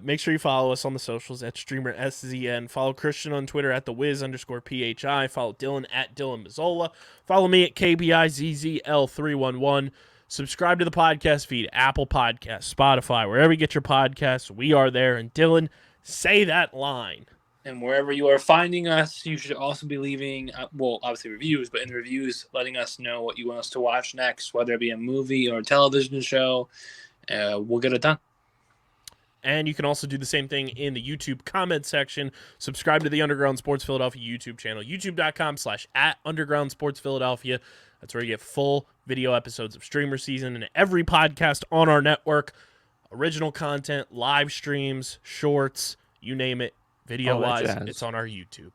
Make sure you follow us on the socials at StreamerSZN. Follow Christian on Twitter at @thewiz_PHI. Follow Dylan at Dylan Mazzola. Follow me at KBIZZL311. Subscribe to the podcast feed, Apple Podcasts, Spotify, wherever you get your podcasts. We are there. And Dylan, say that line. And wherever you are finding us, you should also be leaving, obviously reviews, but in the reviews, letting us know what you want us to watch next, whether it be a movie or a television show. We'll get it done. And you can also do the same thing in the YouTube comment section. Subscribe to the Underground Sports Philadelphia YouTube channel, youtube.com/@UndergroundSportsPhiladelphia. That's where you get full video episodes of StreamerSZN and every podcast on our network. Original content, live streams, shorts, you name it, video-wise, it's on our YouTube.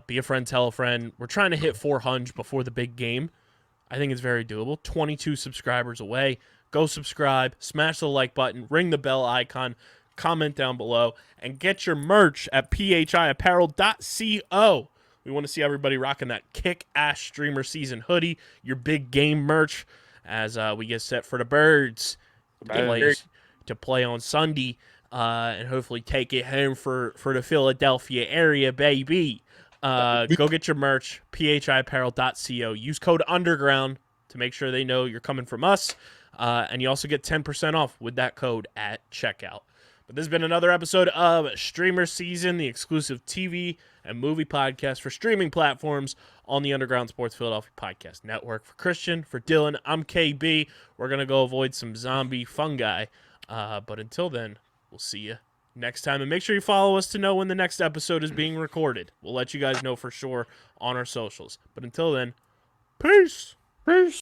Be a friend, tell a friend. We're trying to hit 400 before the big game. I think it's very doable. 22 subscribers away. Go subscribe, smash the like button, ring the bell icon, comment down below, and get your merch at phiapparel.co. We want to see everybody rocking that kick-ass StreamerSZN hoodie, your big game merch, as we get set for the Birds to play on Sunday, and hopefully take it home for the Philadelphia area, baby. Go get your merch, phiapparel.co. Use code UNDERGROUND to make sure they know you're coming from us. And you also get 10% off with that code at checkout. But this has been another episode of StreamerSZN, the exclusive TV and movie podcast for streaming platforms on the Underground Sports Philadelphia Podcast Network. For Christian, for Dylan, I'm KB. We're going to go avoid some zombie fungi. But until then, we'll see you next time. And make sure you follow us to know when the next episode is being recorded. We'll let you guys know for sure on our socials. But until then, peace. Peace.